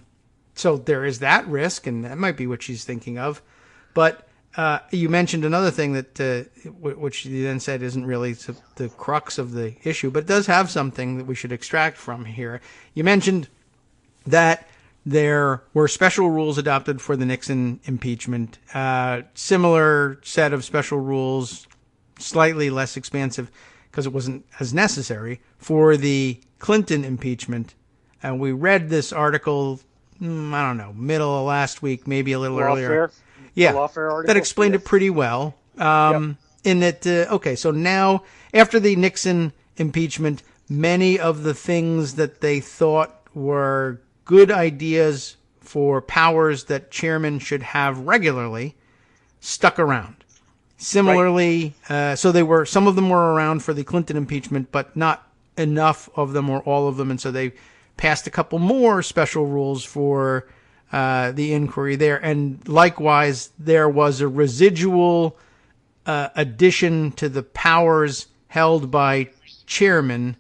So there is that risk, and that might be what she's thinking of. But you mentioned another thing that, which you then said isn't really the crux of the issue, but does have something that we should extract from here. You mentioned that there were special rules adopted for the Nixon impeachment, similar set of special rules, slightly less expansive because it wasn't as necessary for the Clinton impeachment. And we read this article, I don't know, middle of last week, maybe a little earlier. That explained it pretty well. In that, so now after the Nixon impeachment, many of the things that they thought were good ideas for powers that chairmen should have regularly stuck around. Similarly, so some of them were around for the Clinton impeachment, but not enough of them or all of them, and so they passed a couple more special rules for the inquiry there. And likewise, there was a residual addition to the powers held by chairmen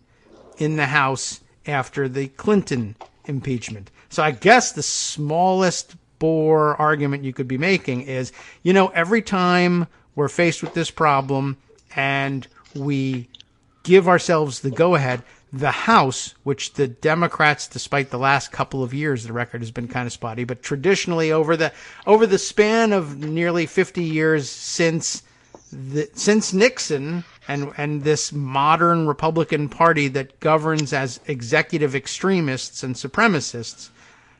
in the House after the Clinton impeachment. So I guess the smallest bore argument you could be making is, every time we're faced with this problem and we give ourselves the go-ahead, the House, which the Democrats, despite the last couple of years, the record has been kind of spotty, but traditionally over the span of nearly 50 years since Nixon and this modern Republican Party that governs as executive extremists and supremacists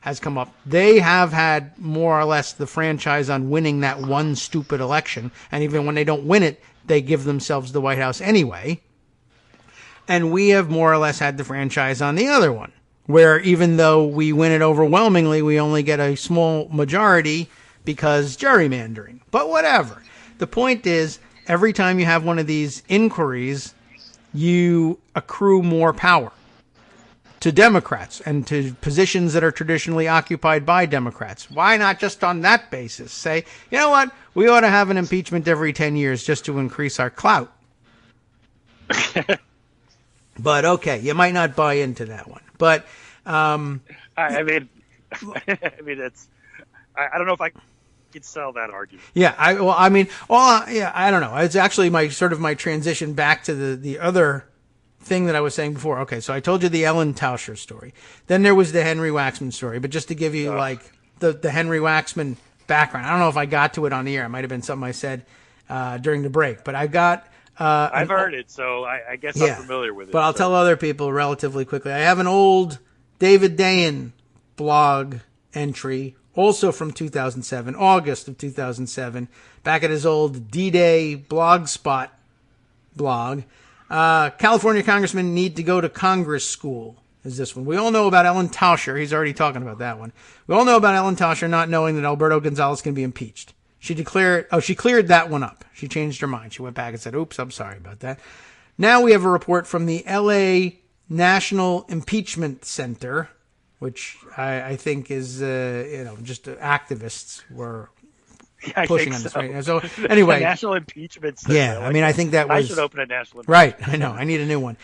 has come up, they have had more or less the franchise on winning that one stupid election. And even when they don't win it, they give themselves the White House anyway. And we have more or less had the franchise on the other one, where even though we win it overwhelmingly, we only get a small majority because gerrymandering. But whatever. The point is, every time you have one of these inquiries, you accrue more power to Democrats and to positions that are traditionally occupied by Democrats. Why not just on that basis say, you know what, we ought to have an impeachment every 10 years just to increase our clout? But okay, you might not buy into that one. But I mean, it's. I don't know if I could sell that argument. Yeah, I don't know. It's actually my transition back to the other thing that I was saying before. Okay, so I told you the Ellen Tauscher story. Then there was the Henry Waxman story. But just to give you the Henry Waxman background, I don't know if I got to it on the air. It might have been something I said during the break. But I got. I've heard it, so I guess I'm familiar with it. But I'll tell other people relatively quickly. I have an old David Dayen blog entry, also from 2007, August of 2007, back at his old D-Day Blogspot blog. California congressmen need to go to Congress school is this one. We all know about Ellen Tauscher. He's already talking about that one. We all know about Ellen Tauscher not knowing that Alberto Gonzales can be impeached. She cleared that one up. She changed her mind. She went back and said, oops, I'm sorry about that. Now we have a report from the LA National Impeachment Center, which I think is, just activists were pushing on this right now. So anyway. National Impeachment Center. Yeah, I mean, I think that was. I should open a national. Right, I know. I need a new one.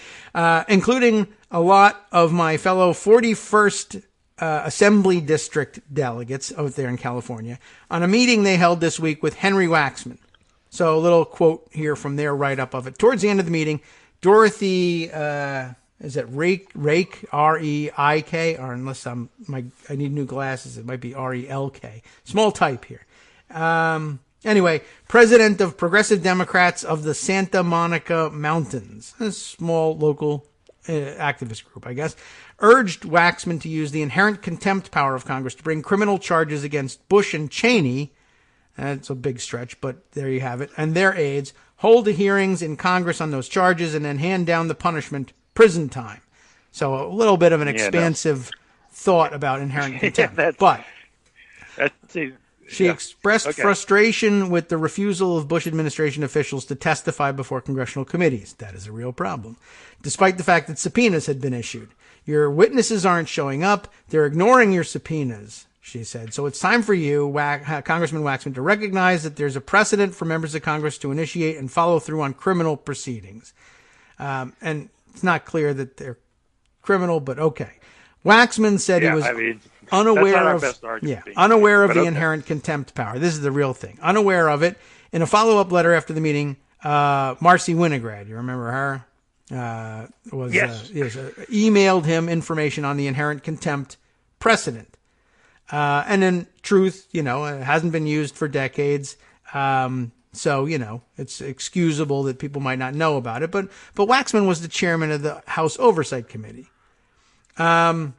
Including a lot of my fellow 41st Assembly District delegates out there in California on a meeting they held this week with Henry Waxman. So a little quote here from their write-up of it. Towards the end of the meeting, Dorothy, is it Rake, R-E-I-K? Or unless I need new glasses, it might be R-E-L-K. Small type here. Anyway, president of Progressive Democrats of the Santa Monica Mountains, a small local activist group, I guess, urged Waxman to use the inherent contempt power of Congress to bring criminal charges against Bush and Cheney. That's a big stretch, but there you have it. And their aides, hold the hearings in Congress on those charges and then hand down the punishment, prison time. So a little bit of an expansive thought about inherent contempt. She expressed frustration with the refusal of Bush administration officials to testify before congressional committees. That is a real problem, despite the fact that subpoenas had been issued. Your witnesses aren't showing up. They're ignoring your subpoenas, she said. So it's time for you, Congressman Waxman, to recognize that there's a precedent for members of Congress to initiate and follow through on criminal proceedings. And it's not clear that they're criminal, but okay. Waxman said he was unaware of the inherent contempt power. This is the real thing. Unaware of it. In a follow-up letter after the meeting, Marcy Winograd, you remember her? Emailed him information on the inherent contempt precedent. And in truth, it hasn't been used for decades. So, it's excusable that people might not know about it. But Waxman was the chairman of the House Oversight Committee. And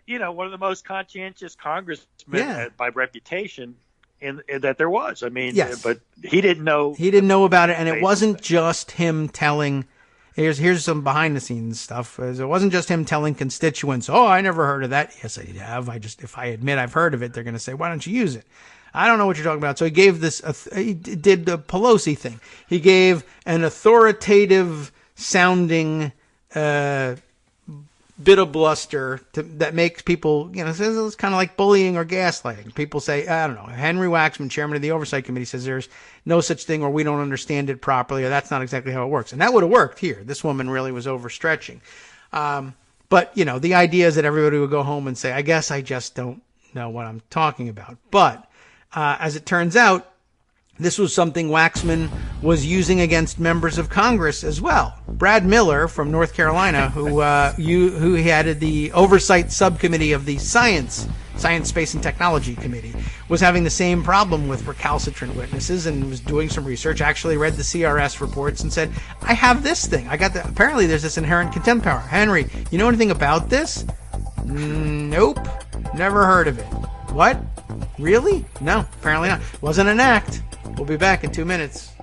one of the most conscientious congressmen by reputation that there was. I mean, but he didn't know. He didn't know about it, and it wasn't just him telling. Here's some behind the scenes stuff. It wasn't just him telling constituents, "Oh, I never heard of that." Yes, I have. If I admit I've heard of it, they're going to say, "Why don't you use it?" I don't know what you're talking about. So he gave he did the Pelosi thing. He gave an authoritative sounding bit of bluster that makes people, it's kind of like bullying or gaslighting. People say, I don't know, Henry Waxman, chairman of the Oversight Committee, says there's no such thing, or we don't understand it properly, or that's not exactly how it works. And that would have worked here. This woman really was overstretching. But, the idea is that everybody would go home and say, I guess I just don't know what I'm talking about. But as it turns out, this was something Waxman was using against members of Congress as well. Brad Miller from North Carolina, who headed the oversight subcommittee of the Science, Space, and Technology Committee, was having the same problem with recalcitrant witnesses and was doing some research, actually read the CRS reports and said, I have this thing. Apparently there's this inherent contempt power. Henry, you know anything about this? Nope. Never heard of it. What? Really? No, apparently not. Wasn't an act. We'll be back in 2 minutes.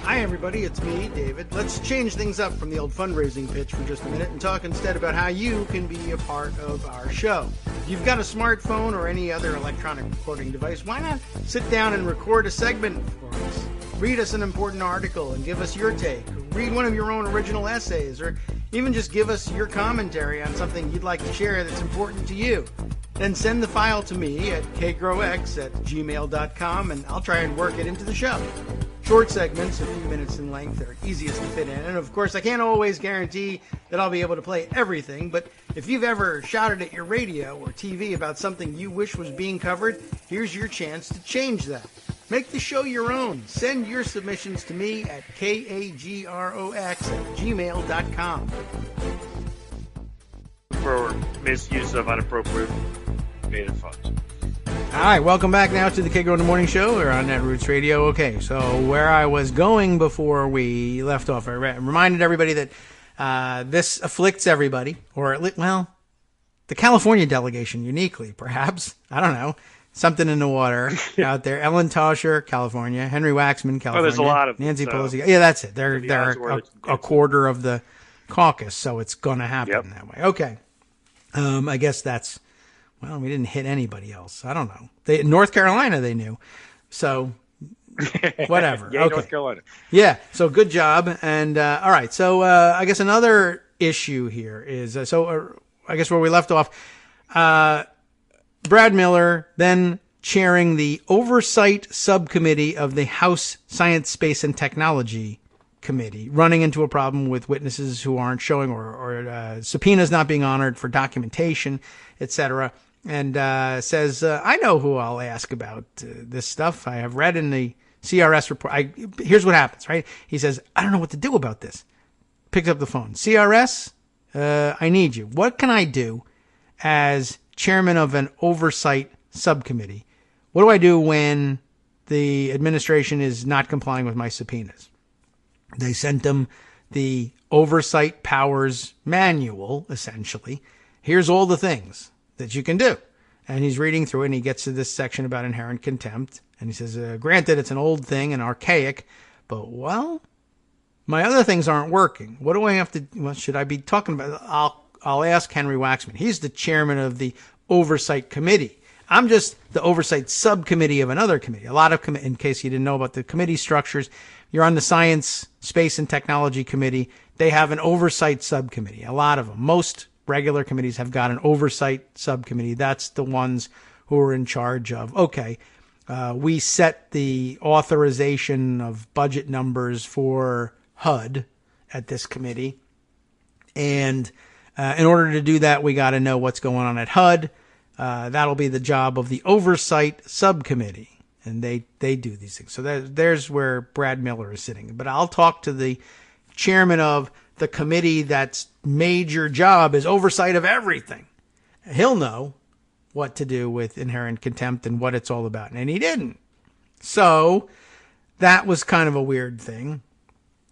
Hi, everybody. It's me, David. Let's change things up from the old fundraising pitch for just a minute and talk instead about how you can be a part of our show. If you've got a smartphone or any other electronic recording device, why not sit down and record a segment for us? Read us an important article and give us your take. Or read one of your own original essays, or even just give us your commentary on something you'd like to share that's important to you. Then send the file to me at kagrox@gmail.com, and I'll try and work it into the show. Short segments, a few minutes in length, are easiest to fit in. And of course, I can't always guarantee that I'll be able to play everything, but if you've ever shouted at your radio or TV about something you wish was being covered, here's your chance to change that. Make the show your own. Send your submissions to me at kagrox@gmail.com. For misuse of unappropriated funds. All right, welcome back now to the Kagro in the Morning Show. We're on Netroots Radio. Okay, so where I was going before we left off, I reminded everybody that this afflicts everybody, or the California delegation uniquely, perhaps. I don't know. Something in the water out there. Ellen Tauscher, California. Henry Waxman, California. Oh, there's a lot of Nancy Pelosi. Yeah, that's it. They're a quarter of the caucus, so it's going to happen that way. Okay. I guess that's, we didn't hit anybody else. I don't know. North Carolina, they knew. So, whatever. Yeah, okay. North Carolina. Yeah, so good job. And, all right. So, I guess another issue here is, I guess where we left off, Brad Miller then chairing the Oversight Subcommittee of the House Science, Space, and Technology Committee, running into a problem with witnesses who aren't showing or subpoenas not being honored for documentation, etc. And says, I know who I'll ask about this stuff. I have read in the CRS report. Here's what happens, right? He says, I don't know what to do about this. Picks up the phone. CRS, I need you. What can I do as chairman of an oversight subcommittee? What do I do when the administration is not complying with my subpoenas? They sent him the oversight powers manual, essentially. Here's all the things that you can do. And he's reading through it, and he gets to this section about inherent contempt. And he says, granted, it's an old thing and archaic, but, my other things aren't working. What do I have to, should I be talking about? I'll ask Henry Waxman. He's the chairman of the oversight committee. I'm just the oversight subcommittee of another committee. A lot of, in case you didn't know about the committee structures, you're on the Science, Space, and Technology Committee. They have an oversight subcommittee. A lot of them. Most regular committees have got an oversight subcommittee. That's the ones who are in charge of, we set the authorization of budget numbers for HUD at this committee. And in order to do that, we got to know what's going on at HUD. That'll be the job of the oversight subcommittee. And they do these things. So there's where Brad Miller is sitting. But I'll talk to the chairman of the committee that's major job is oversight of everything. He'll know what to do with inherent contempt and what it's all about. And he didn't. So that was kind of a weird thing.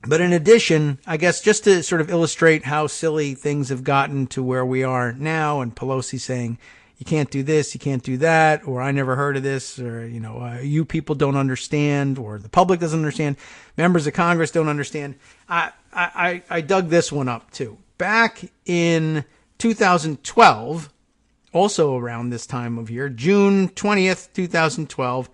But in addition, I guess just to sort of illustrate how silly things have gotten to where we are now, and Pelosi saying, you can't do this, you can't do that, or I never heard of this, or, you people don't understand, or the public doesn't understand, members of Congress don't understand. I dug this one up too. Back in 2012, also around this time of year, June 20th, 2012,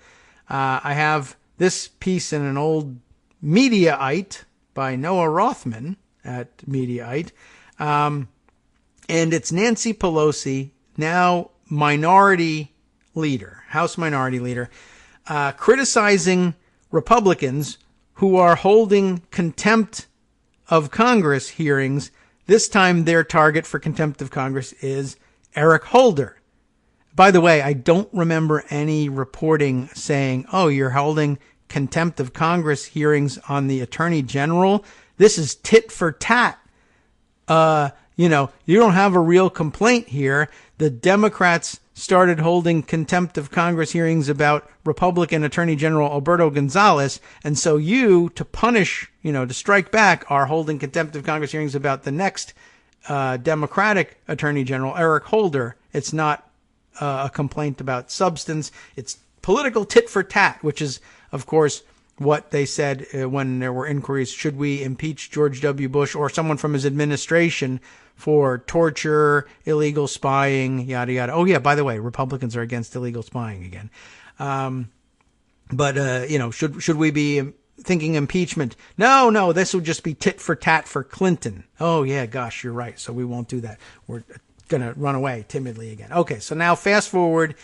I have this piece in an old Mediaite by Noah Rothman at Mediaite. And it's Nancy Pelosi, now minority leader, House minority leader, criticizing Republicans who are holding contempt of Congress hearings. This time their target for contempt of Congress is Eric Holder. By the way, I don't remember any reporting saying, oh, you're holding contempt of Congress hearings on the Attorney General. This is tit for tat. You don't have a real complaint here. The Democrats started holding contempt of Congress hearings about Republican Attorney General Alberto Gonzales. And so you, to punish, to strike back, are holding contempt of Congress hearings about the next Democratic Attorney General, Eric Holder. It's not a complaint about substance. It's political tit for tat, which is, of course, what they said when there were inquiries. Should we impeach George W. Bush or someone from his administration for torture, illegal spying, yada, yada. Oh, yeah, by the way, Republicans are against illegal spying again. Should we be thinking impeachment? No, this would just be tit for tat for Clinton. Oh, yeah, gosh, you're right. So we won't do that. We're going to run away timidly again. Okay, so now fast forward.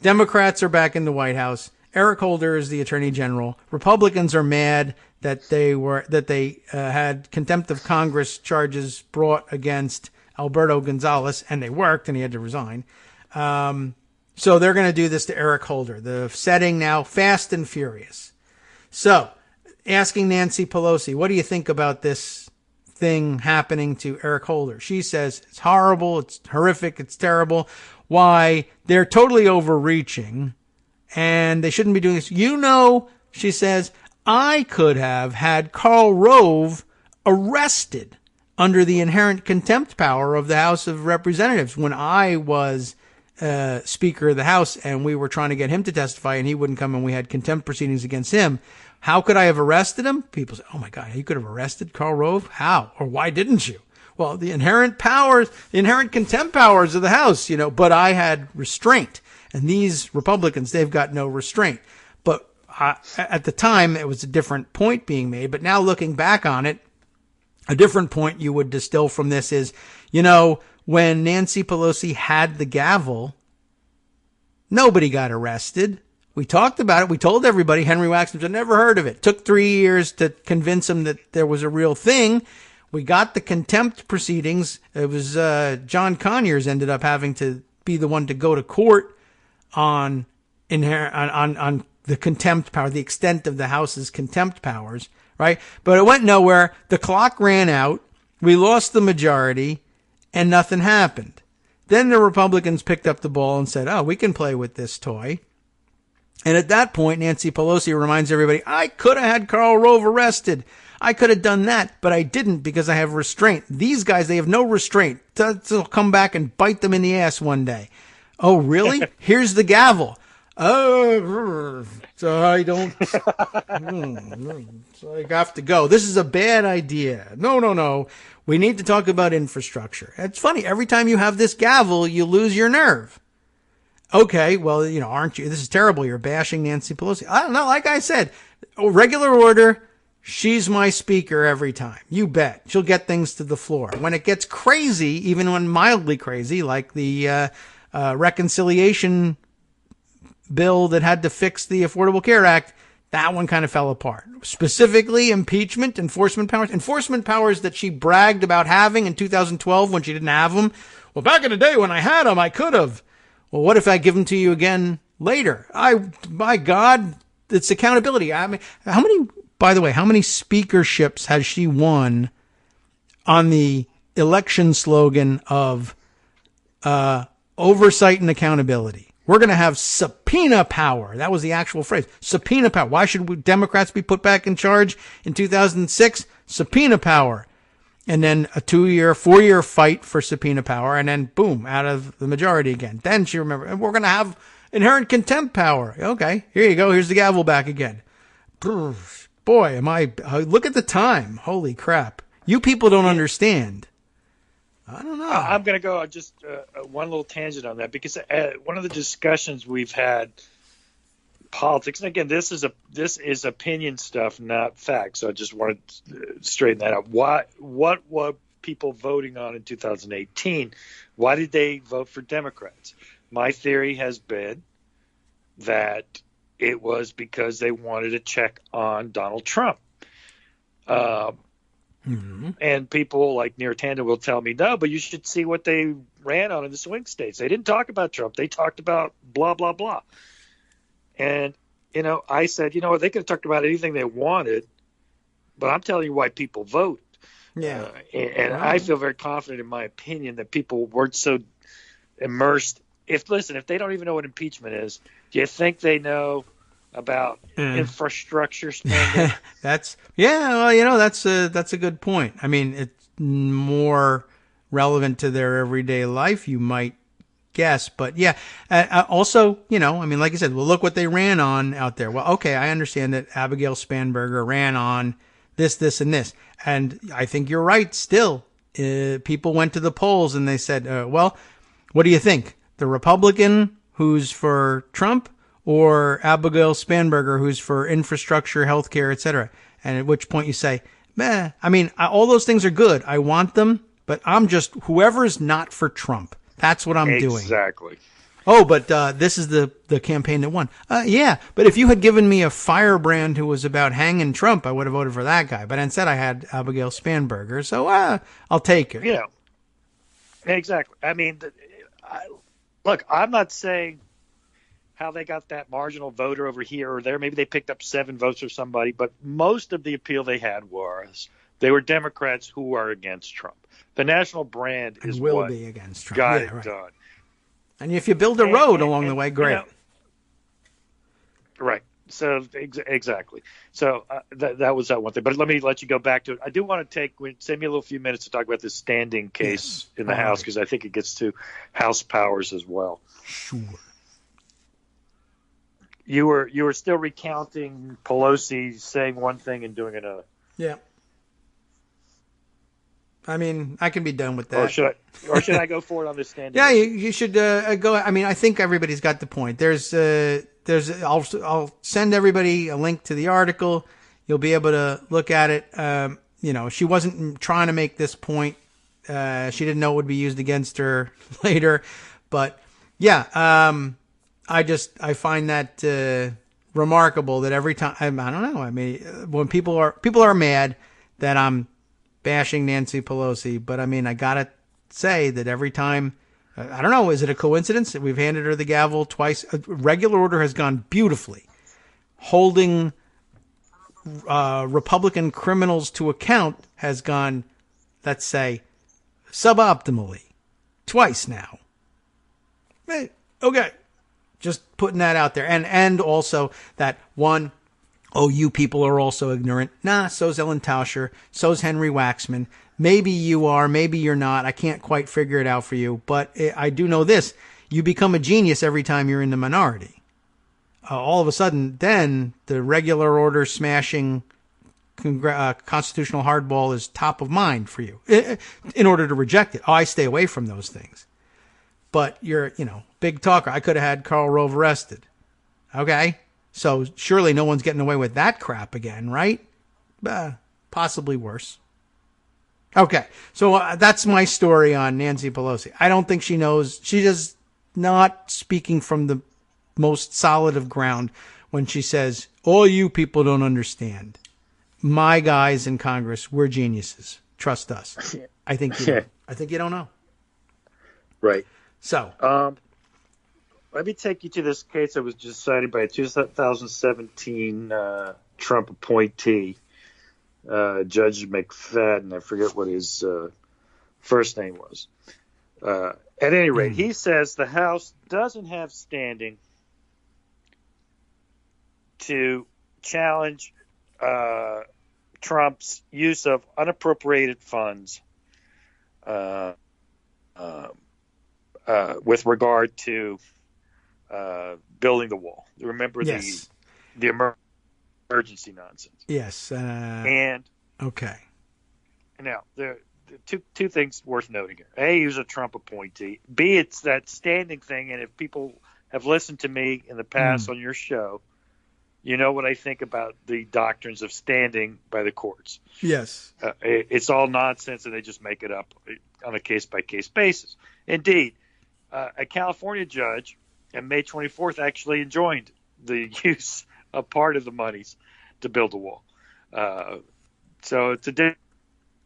Democrats are back in the White House. Eric Holder is the Attorney General. Republicans are mad that they had contempt of Congress charges brought against Alberto Gonzales, and they worked, and he had to resign. So they're going to do this to Eric Holder. The setting now, fast and furious. So, asking Nancy Pelosi, what do you think about this thing happening to Eric Holder? She says it's horrible, it's horrific, it's terrible. Why? They're totally overreaching, and they shouldn't be doing this. She says, I could have had Karl Rove arrested under the inherent contempt power of the House of Representatives when I was Speaker of the House and we were trying to get him to testify and he wouldn't come and we had contempt proceedings against him. How could I have arrested him? People say, oh my God, you could have arrested Karl Rove? How? Or why didn't you? Well, the inherent contempt powers of the House, but I had restraint. And these Republicans, they've got no restraint. But at the time, it was a different point being made. But now looking back on it, a different point you would distill from this is, when Nancy Pelosi had the gavel, nobody got arrested. We talked about it. We told everybody. Henry Waxman had never heard of it. Took 3 years to convince him that there was a real thing. We got the contempt proceedings. It was John Conyers ended up having to be the one to go to court on the contempt power, the extent of the House's contempt powers, right? But it went nowhere. The clock ran out. We lost the majority, and nothing happened. Then the Republicans picked up the ball and said, oh, we can play with this toy. And at that point, Nancy Pelosi reminds everybody, I could have had Karl Rove arrested. I could have done that, but I didn't because I have restraint. These guys, they have no restraint. They'll come back and bite them in the ass one day. Oh, really? Here's the gavel. Oh, so I don't. So I have to go. This is a bad idea. No. We need to talk about infrastructure. It's funny. Every time you have this gavel, you lose your nerve. Okay, well, aren't you? This is terrible. You're bashing Nancy Pelosi. I don't know. Like I said, regular order. She's my speaker every time. You bet. She'll get things to the floor. When it gets crazy, even when mildly crazy, like the reconciliation bill that had to fix the Affordable Care Act, that one kind of fell apart. Specifically, impeachment, enforcement powers that she bragged about having in 2012 when she didn't have them. Well, back in the day when I had them, I could have. Well, what if I give them to you again later? My God, it's accountability. I mean, how many speakerships has she won on the election slogan of oversight and accountability? We're going to have subpoena power. That was the actual phrase. Subpoena power. Why should Democrats be put back in charge in 2006? Subpoena power. And then a 4-year fight for subpoena power. And then boom, out of the majority again. Then she remembered, we're going to have inherent contempt power. Okay, here you go. Here's the gavel back again. Boy, look at the time. Holy crap. You people don't understand. I don't know. I'm going to go just one little tangent on that because one of the discussions we've had, politics, and again, this is opinion stuff, not fact. So I just wanted to straighten that out. What people voting on in 2018? Why did they vote for Democrats? My theory has been that it was because they wanted a check on Donald Trump. And people like Near Tanda will tell me, no, but you should see what they ran on in the swing states. They didn't talk about Trump. They talked about blah, blah, blah. And, I said, they could have talked about anything they wanted, but I'm telling you why people vote. Yeah. And I feel very confident in my opinion that people weren't so immersed. If they don't even know what impeachment is, do you think they know about infrastructure spending? That's a good point. I mean, it's more relevant to their everyday life, you might guess. But yeah, also, like I said, well, look what they ran on out there. Well, okay, I understand that Abigail Spanberger ran on this, and this. And I think you're right still. People went to the polls and they said, well, what do you think? The Republican who's for Trump or Abigail Spanberger who's for infrastructure, healthcare, etc.? And at which point you say, meh, all those things are good. I want them, but I'm just whoever's not for Trump. That's what I'm doing. Exactly. Oh, but this is the campaign that won. Yeah, but if you had given me a firebrand who was about hanging Trump, I would have voted for that guy. But instead I had Abigail Spanberger, so I'll take it. Exactly. Look, I'm not saying how they got that marginal voter over here or there. Maybe they picked up 7 votes for somebody, but most of the appeal they had was they were Democrats who are against Trump. The national brand is will be against Trump. Got it done. And if you build a road along the way, great. Right. So exactly. So that was that one thing. But let me let you go back to it. I do want to send me a few minutes to talk about this standing case in the House, because I think it gets to House powers as well. Sure. You were still recounting Pelosi saying one thing and doing another. Yeah. I can be done with that. Or should I go for it on this standing? Yeah, you should go. I think everybody's got the point. I'll send everybody a link to the article. You'll be able to look at it. She wasn't trying to make this point. She didn't know it would be used against her later. But yeah, I find that remarkable that every time, I don't know. When people are mad that I'm bashing Nancy Pelosi, but I gotta say that every time, I don't know, is it a coincidence that we've handed her the gavel twice? Regular order has gone beautifully. Holding Republican criminals to account has gone, let's say, suboptimally twice now. Okay. Just putting that out there. And also that one, you people are also ignorant. Nah, so's Ellen Tauscher. So's Henry Waxman. Maybe you are, maybe you're not. I can't quite figure it out for you. But I do know this. You become a genius every time you're in the minority. All of a sudden, then the regular order smashing constitutional hardball is top of mind for you in order to reject it. I stay away from those things. But you're, big talker. I could have had Karl Rove arrested. Okay? So surely no one's getting away with that crap again, right? Possibly worse. Okay, so that's my story on Nancy Pelosi. I don't think she knows. She is not speaking from the most solid of ground when she says, all you people don't understand. My guys in Congress, we're geniuses. Trust us. I think you don't know. Right. So, let me take you to this case that was just cited by a 2017 Trump appointee, Judge McFadden. I forget what his first name was. At any rate, he says the House doesn't have standing to challenge Trump's use of unappropriated funds with regard to building the wall. Remember the emergency nonsense. Yes. And okay. Now there are two things worth noting here. A, he was a Trump appointee. B, it's that standing thing. And if people have listened to me in the past on your show, you know what I think about the doctrines of standing by the courts. Yes. It's all nonsense, and they just make it up on a case-by-case basis. Indeed, a California judge on May 24th actually enjoined the use of part of the monies to build a wall. So it's a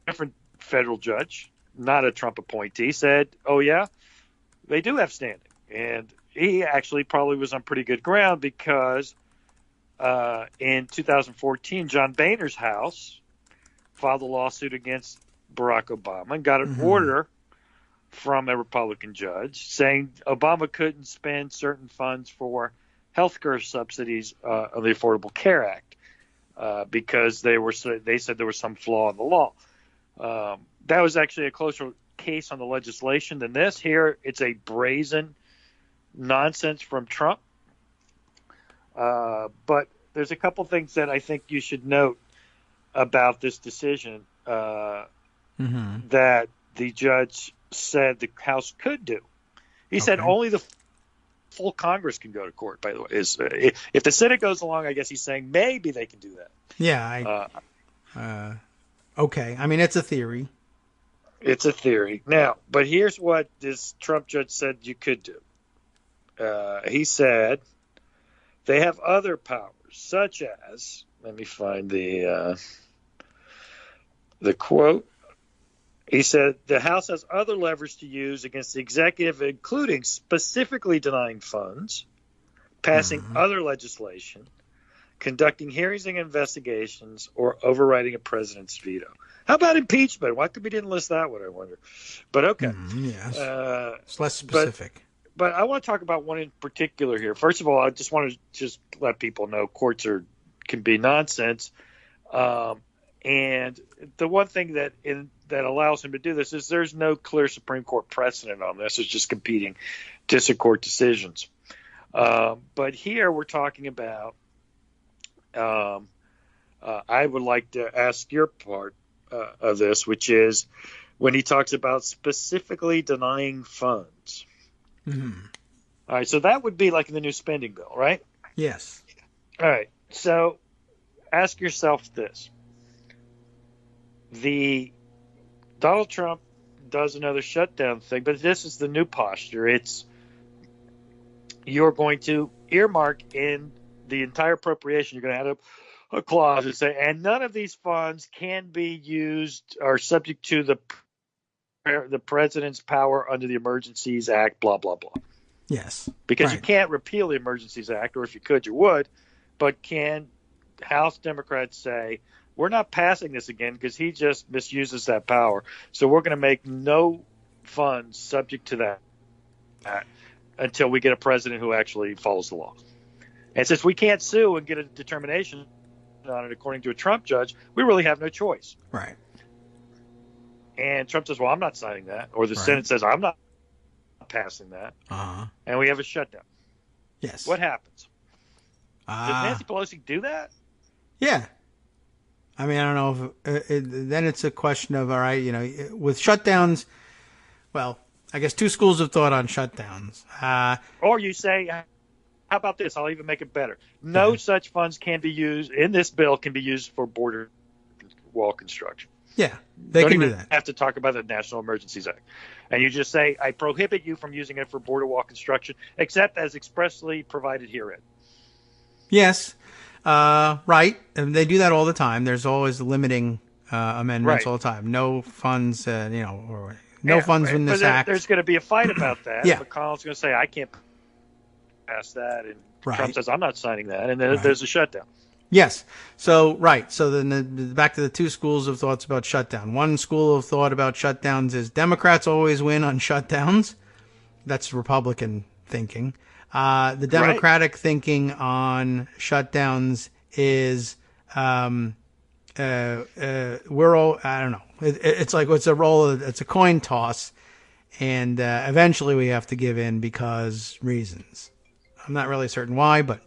different federal judge, not a Trump appointee, said, oh, yeah, they do have standing. And he actually probably was on pretty good ground because in 2014, John Boehner's house filed a lawsuit against Barack Obama and got an order from a Republican judge saying Obama couldn't spend certain funds for health care subsidies of the Affordable Care Act because they said there was some flaw in the law. That was actually a closer case on the legislation than this. Here, it's a brazen nonsense from Trump. But there's a couple things that I think you should note about this decision that the judge said the House could do. He said only the full Congress can go to court, by the way. If the Senate goes along, I guess he's saying maybe they can do that. Yeah. Okay. I mean, it's a theory. It's a theory. Now, but here's what this Trump judge said you could do. He said they have other powers, such as, let me find the quote. He said the House has other levers to use against the executive, including specifically denying funds, passing other legislation, conducting hearings and investigations, or overriding a president's veto. How about impeachment? Why could we didn't list that one, I wonder? But okay. Yes. It's less specific. But I want to talk about one in particular here. First of all, I just want to just let people know courts can be nonsense. And the one thing that allows him to do this is there's no clear Supreme Court precedent on this. It's just competing district court decisions. But here we're talking about I would like to ask your part of this, which is when he talks about specifically denying funds. All right, so that would be like in the new spending bill, right? Yes. All right, so ask yourself this. Donald Trump does another shutdown thing, but this is the new posture. It's you're going to earmark in the entire appropriation. You're going to add a clause that say, and none of these funds can be used or subject to the president's power under the Emergencies Act, blah, blah, blah. Yes. Because you can't repeal the Emergencies Act, or if you could, you would. But can House Democrats say, we're not passing this again because he just misuses that power. So we're going to make no funds subject to that until we get a president who actually follows the law. And since we can't sue and get a determination on it, according to a Trump judge, we really have no choice. Right. And Trump says, well, I'm not signing that. Or the Senate says, I'm not passing that. And we have a shutdown. Yes. What happens? Does Nancy Pelosi do that? Yeah. I mean, I don't know if then it's a question of, all right, with shutdowns, well, I guess two schools of thought on shutdowns. Or you say, how about this? I'll even make it better. No such funds can be used in this bill can be used for border wall construction. Yeah, they don't can even do that. Have to talk about the National Emergencies Act. And you just say, I prohibit you from using it for border wall construction, except as expressly provided herein. Yes. Right. And they do that all the time. There's always limiting amendments all the time. No funds, or no funds in this act. There's going to be a fight about that. Yeah. McConnell's going to say, I can't pass that. And Trump says, I'm not signing that. And then there's a shutdown. Yes. So, right. So then back to the two schools of thoughts about shutdown. One school of thought about shutdowns is Democrats always win on shutdowns. That's Republican thinking. The Democratic thinking on shutdowns is we're all, I don't know. It's like it's a coin toss, and eventually we have to give in because reasons. I'm not really certain why, but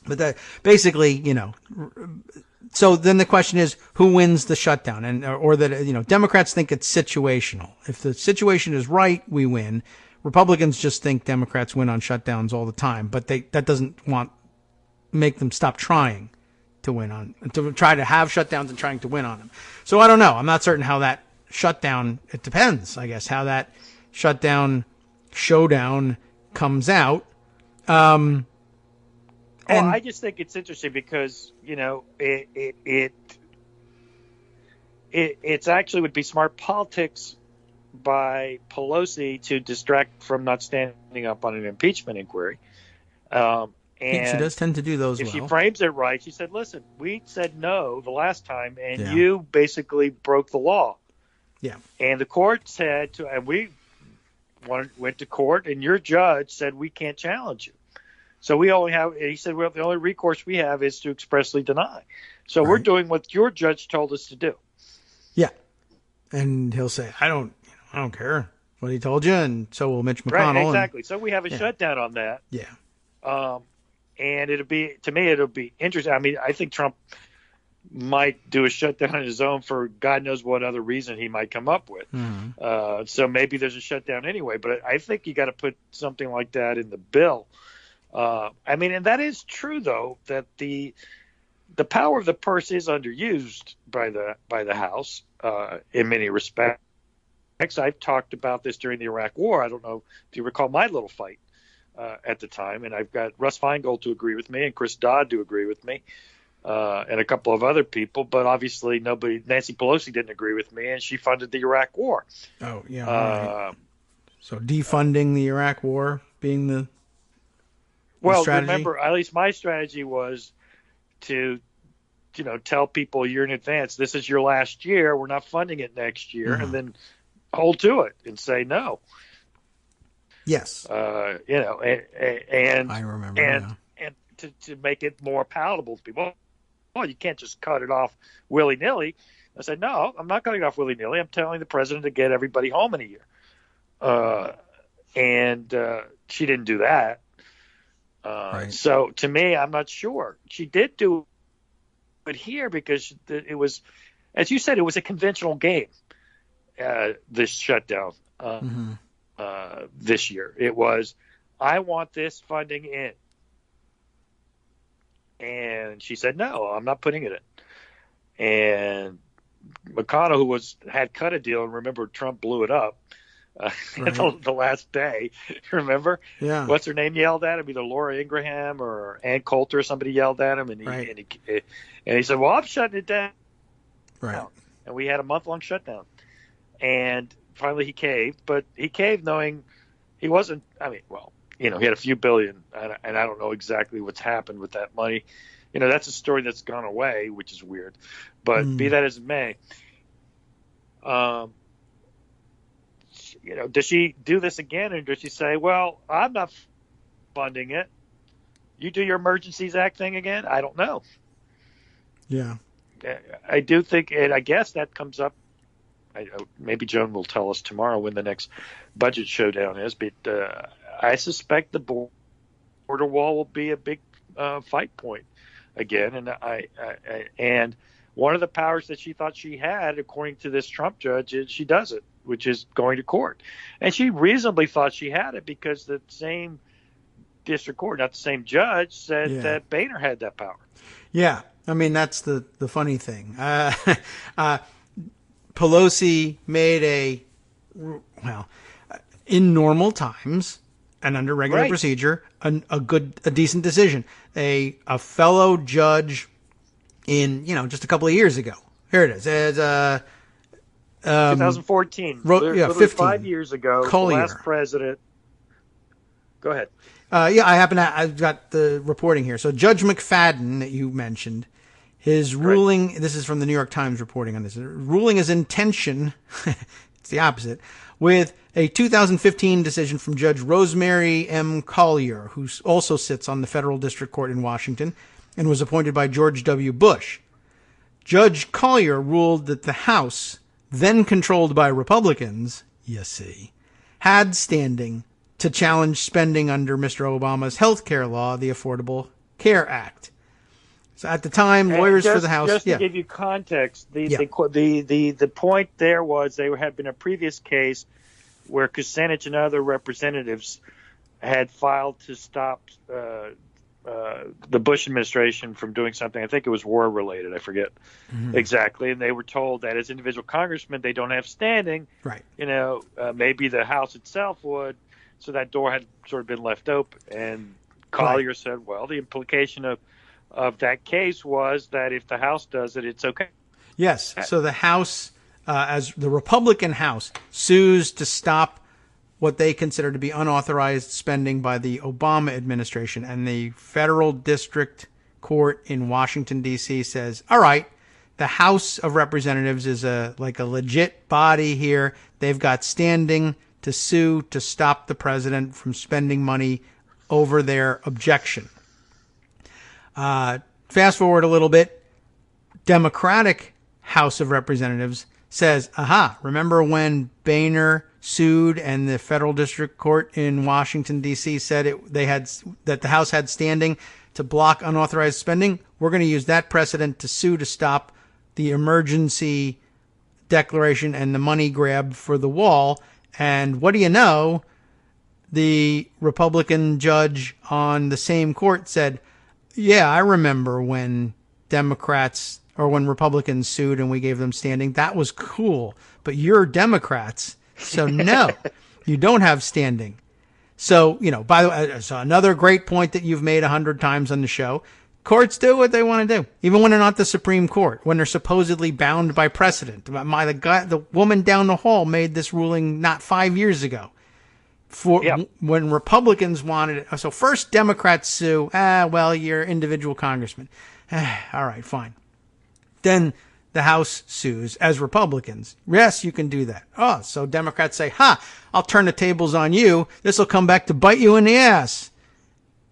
that basically, so then the question is who wins the shutdown, and or that Democrats think it's situational. If the situation is right, we win. Republicans just think Democrats win on shutdowns all the time, but that doesn't want make them stop trying to try to have shutdowns and trying to win on them. So I don't know. I'm not certain how that shutdown, it depends, I guess, how that showdown comes out. I just think it's interesting because, it's actually would be smart politics by Pelosi to distract from not standing up on an impeachment inquiry. And she does tend to do those if well. she frames it right, she said, listen, we said no the last time, and you basically broke the law. Yeah. And the court said, and we went to court, and your judge said we can't challenge you. So he said, well, the only recourse we have is to expressly deny. So we're doing what your judge told us to do. Yeah. And he'll say, I don't care what he told you, and so will Mitch McConnell. Right, exactly. So we have a shutdown on that. Yeah. And it'll be interesting. I mean, I think Trump might do a shutdown on his own for God knows what other reason he might come up with. Mm-hmm. So maybe there's a shutdown anyway. But I think you got to put something like that in the bill. And that is true, though, that the power of the purse is underused by the House in many respects. I've talked about this during the Iraq War. I don't know if you recall my little fight at the time, and I've got Russ Feingold to agree with me and Chris Dodd to agree with me, and a couple of other people. But obviously, Nancy Pelosi didn't agree with me, and she funded the Iraq War. Oh, yeah. Right. So defunding the Iraq War being the strategy? Remember, at least my strategy was to tell people a year in advance, this is your last year. We're not funding it next year. Mm-hmm. And then hold to it and say no. Yes. And I remember. And to make it more palatable to people. Well, you can't just cut it off willy-nilly. I said, no, I'm not cutting it off willy-nilly. I'm telling the president to get everybody home in a year. And she didn't do that. Right. So to me, I'm not sure. She did do it here because it was, as you said, it was a conventional game, this shutdown this year. It was, I want this funding in. And she said, no, I'm not putting it in. And McConnell, who had cut a deal, and remember Trump blew it up the last day. Remember? Yeah. What's her name yelled at him? Either Laura Ingraham or Ann Coulter or somebody yelled at him. And he said, well, I'm shutting it down. Right. And we had a month-long shutdown. And finally he caved. But he caved knowing he wasn't – he had a few billion. And I don't know exactly what's happened with that money. That's a story that's gone away, which is weird. But be that as it may, does she do this again, or does she say, well, I'm not funding it. You do your Emergencies Act thing again? I don't know. Yeah. I do think, and I guess that comes up, maybe Joan will tell us tomorrow when the next budget showdown is, but I suspect the border wall will be a big fight point again. And one of the powers that she thought she had, according to this Trump judge, is she does it, which is going to court. And she reasonably thought she had it because the same district court, not the same judge, said that Boehner had that power. Yeah. I mean, that's the funny thing. Pelosi made in normal times and under regular procedure, a decent decision. A fellow judge in, just a couple of years ago. Here it is. It's 2014. Literally 15. 5 years ago. Collier. The last president. Go ahead. I've got the reporting here. So Judge McFadden that you mentioned, his ruling, this is from the New York Times reporting on this, ruling is in tension, it's the opposite, with a 2015 decision from Judge Rosemary M. Collier, who also sits on the Federal District Court in Washington and was appointed by George W. Bush. Judge Collier ruled that the House, then controlled by Republicans, had standing to challenge spending under Mr. Obama's health care law, the Affordable Care Act. So at the time, lawyers for the House... Just to give you context, the point there was there had been a previous case where Kucinich and other representatives had filed to stop the Bush administration from doing something. I think it was war related. I forget exactly. And they were told that as individual congressmen, they don't have standing. Right. Maybe the House itself would. So that door had sort of been left open. And Collier said, well, the implication of that case was that if the House does it, it's okay. Yes. So the House, as the Republican House, sues to stop what they consider to be unauthorized spending by the Obama administration. And the federal district court in Washington, D.C. says, all right, the House of Representatives is a legit body here. They've got standing to sue to stop the president from spending money over their objection. Fast forward a little bit. Democratic House of Representatives says, remember when Boehner sued and the federal district court in Washington, D.C. said that the House had standing to block unauthorized spending? We're going to use that precedent to sue to stop the emergency declaration and the money grab for the wall. And what do you know? The Republican judge on the same court said, yeah, I remember when Republicans sued and we gave them standing. That was cool. But you're Democrats. So no, you don't have standing. So, by the way, so another great point that you've made 100 times on the show. Courts do what they want to do, even when they're not the Supreme Court, when they're supposedly bound by precedent. The woman down the hall made this ruling not 5 years ago. When Republicans wanted it. So first Democrats sue. You're individual congressman. All right, fine. Then the House sues as Republicans. Yes, you can do that. Oh, so Democrats say, I'll turn the tables on you. This will come back to bite you in the ass.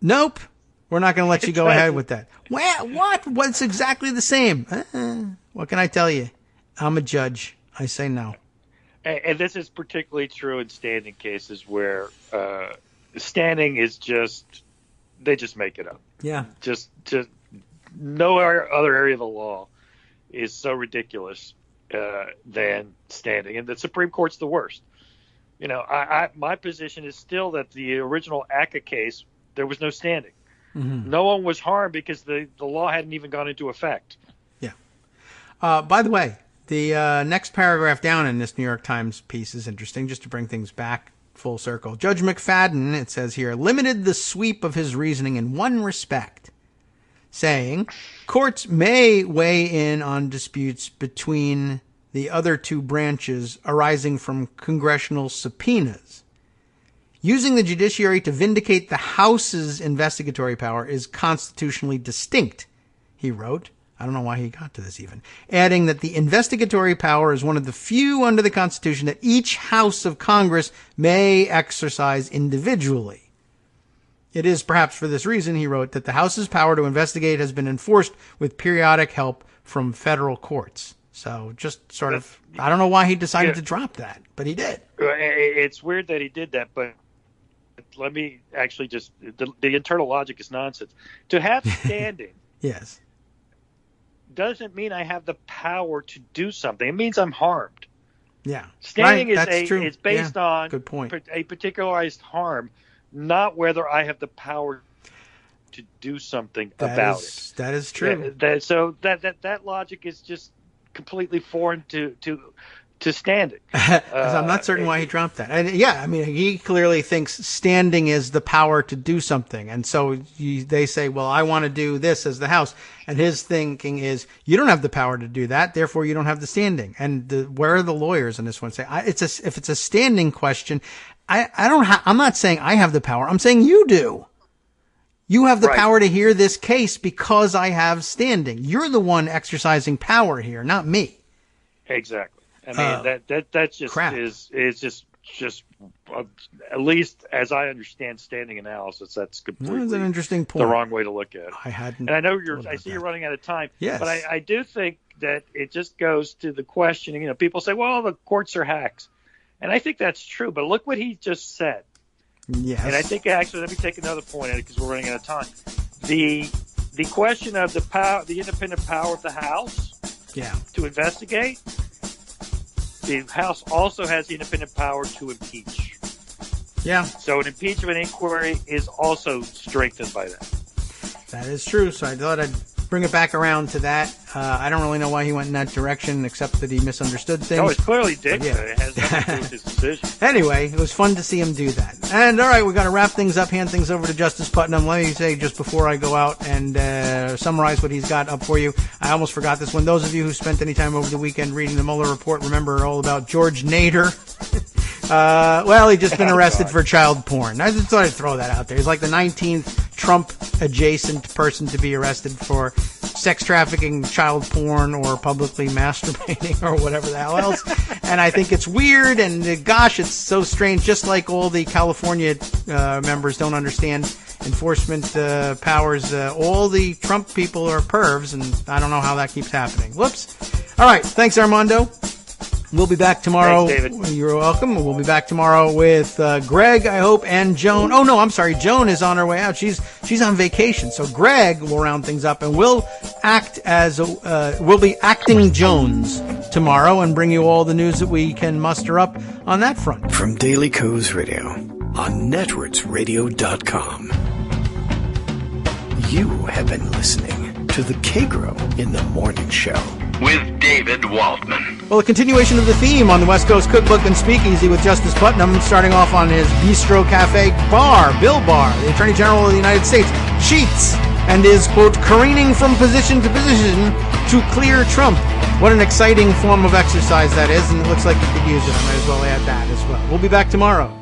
Nope. We're not going to let you go ahead with that. What? What's exactly the same? What can I tell you? I'm a judge. I say no. And this is particularly true in standing cases where standing is they just make it up. Yeah. Just no other area of the law is so ridiculous than standing. And the Supreme Court's the worst. My position is still that the original ACCA case, there was no standing. Mm-hmm. No one was harmed because the law hadn't even gone into effect. Yeah. By the way, the next paragraph down in this New York Times piece is interesting, just to bring things back full circle. Judge McFadden, it says here, limited the sweep of his reasoning in one respect, saying courts may weigh in on disputes between the other two branches arising from congressional subpoenas. Using the judiciary to vindicate the House's investigatory power is constitutionally distinct, he wrote. I don't know why he got to this even. Adding that the investigatory power is one of the few under the Constitution that each House of Congress may exercise individually. It is perhaps for this reason, he wrote, that the House's power to investigate has been enforced with periodic help from federal courts. So just sort of, I don't know why he decided to drop that, but he did. It's weird that he did that, but let me actually the internal logic is nonsense. To have standing yes, doesn't mean I have the power to do something. It means I'm harmed. Yeah. Standing right. is based on good point. A particularized harm, not whether I have the power to do something about it. That is true. So that logic is just completely foreign to standing. I'm not certain why he dropped that. And he clearly thinks standing is the power to do something. And so they say, well, I want to do this as the House. And his thinking is, you don't have the power to do that, therefore you don't have the standing. And where are the lawyers in this one? Say, if it's a standing question, I'm not saying I have the power. I'm saying you do. You have the power to hear this case because I have standing. You're the one exercising power here, not me. Exactly. I mean, that's just crap. is just at least as I understand standing analysis, that's completely an interesting point. The wrong way to look at it. I hadn't. And I know I see you're running out of time. Yes. But I do think that it just goes to the questioning. People say, well, the courts are hacks. And I think that's true. But look what he just said. Yes. And I think actually, let me take another point at it because we're running out of time. The question of the independent power of the House to investigate. The House also has the independent power to impeach. Yeah. So an impeachment inquiry is also strengthened by that. That is true. So I thought I'd bring it back around to that. I don't really know why he went in that direction, except that he misunderstood things. No, it's clearly dicta. Yeah. It has nothing to do with his decision. Anyway, it was fun to see him do that. And all right, we got to wrap things up, hand things over to Justice Putnam. Let me say, just before I go out and summarize what he's got up for you, I almost forgot this one. Those of you who spent any time over the weekend reading the Mueller report, remember all about George Nader. Well, he'd just been arrested for child porn. I just thought I'd throw that out there. He's like the 19th Trump-adjacent person to be arrested for sex trafficking, child porn, or publicly masturbating, or whatever the hell else. And I think it's weird, and gosh, it's so strange. Just like all the California members don't understand enforcement powers, all the Trump people are pervs, and I don't know how that keeps happening. Whoops. All right, thanks, Armando. We'll be back tomorrow. Thanks, David. You're welcome. We'll be back tomorrow with Greg, I hope, and Joan. Oh, no, I'm sorry. Joan is on her way out. She's on vacation. So Greg will round things up, and we'll be acting Jones tomorrow and bring you all the news that we can muster up on that front. From Daily Kos Radio on networksradio.com. You have been listening to the Kagro in the Morning Show with David Waldman. Well, a continuation of the theme on the West Coast Cookbook and Speakeasy with Justice Putnam, starting off on his Bistro Cafe Bar, Bill Barr, the Attorney General of the United States, cheats and is, quote, careening from position to position to clear Trump. What an exciting form of exercise that is, and it looks like you could use it. I might as well add that as well. We'll be back tomorrow.